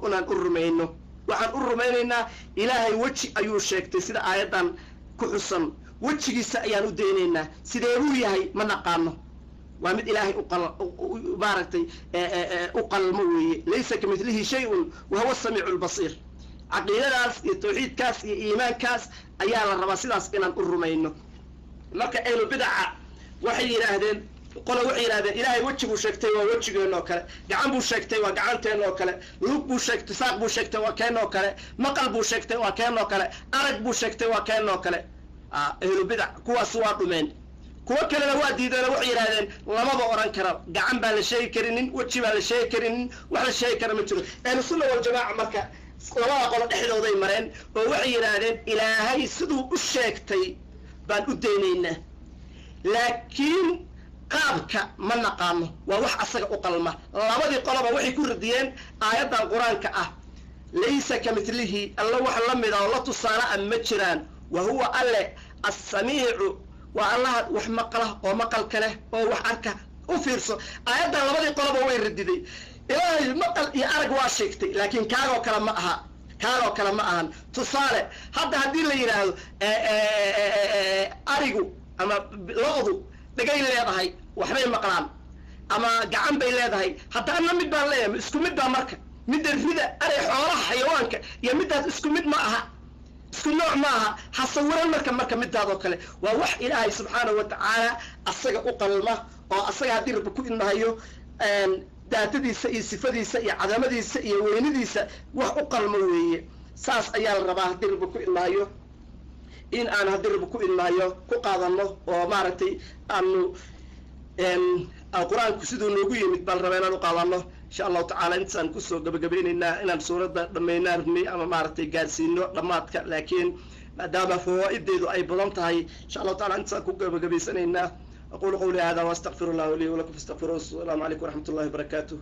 inaan u rumayno waxaan u rumaynaynaa ilaahay weji ayuu sheegtay sida aayaddan ku xusan wejigiisa ayaan u daynaynaa sidee buu yahay ma naqaano waa mid ilaahay maaragtay u qalmo weeye laysa kamithlihi shay-un wa huwa asamiicu albasiir caqiidadaas iyo tawxiidkaas iyo iimaankaas ayaa la rabaa sidaas inaan u rumayno marka ahlu bidaca waxay yidhaahdeen waxay yidhahdeen ilaahay weji buu sheegtay waa wejigeenna oo kale gacan buu sheegtay waa gacanteenna oo kale lug buu sheegtay saaq buu sheegtay waa keenna oo kale maqal buu sheegtay waa keenna oo kale arag buu sheegtay waa keenna oo kale ahlu bidac kuwaas waa dhumeen kuwo kalena waa diideen oo waxay yidhahdeen lamaba oran kara gacan baan la sheegi karinin weji baan la sheegi karinin wax la sheegi kara ma jiro ahlu sunna waljamaaca marka labada qolo dhexdooday mareen oo waxay yidhaahdeen ilaahay siduu u sheegtay baan u daynaynaa laakiin qaabka ma naqaano waa wax asaga u qalma labadii qoloba waxay ku radiyeen aayadan quraanka ah laysa kamithlihi alla wax la mid ah la tusaale ma jiraan wa huwa alle as-samii'u wa allah wax maqla oo maqalka leh oo wax arka u fiirso aayadan labadii qoloba way radiday ilaahay maqal iyo arag waa sheegtay laakiin kaagoo kale ma ahan tusaale hadda haddii la yiraahdo arigu ama loodu dhagay leedahay waxbay maqlaan ama gacan bay leedahay haddana mid baan leeyahay isku mid baa marka mid rida ari xoolaha xayawaanka iyo midaas isku mid ma aha isku nooc ma aha hasawiran marka midaadoo kale waa wax ilaahay subxaanahu wa tacaala asaga u qalma oo asaga haddii rabbi ku ilmahayo daatadiisa iyo sifadiisa iyo cadamadiisa iyo weynadiisa wax u qalmo weeye saas ayaa la rabaa haddii rabbi ku ilmaayo in aan haddii rabbi ku ilmaayo ku qaadano oo maaragtay aanu qur-aanku siduu noogu yimid baan rabaa inaan u qaadano insha allahu tacaala intaasaan kusoo gabagabeynaynaa inaan suuradda dhammaynaa rabnay ama maaragtay gaarsiino dhammaadka laakiin maadaama fawaa'ideedu ay badan tahay insha allahu taala intaasaan ku gabagabaysanaynaa أقول قولي هذا وأستغفر الله لي ولكم فاستغفروه. السلام عليكم ورحمة الله وبركاته.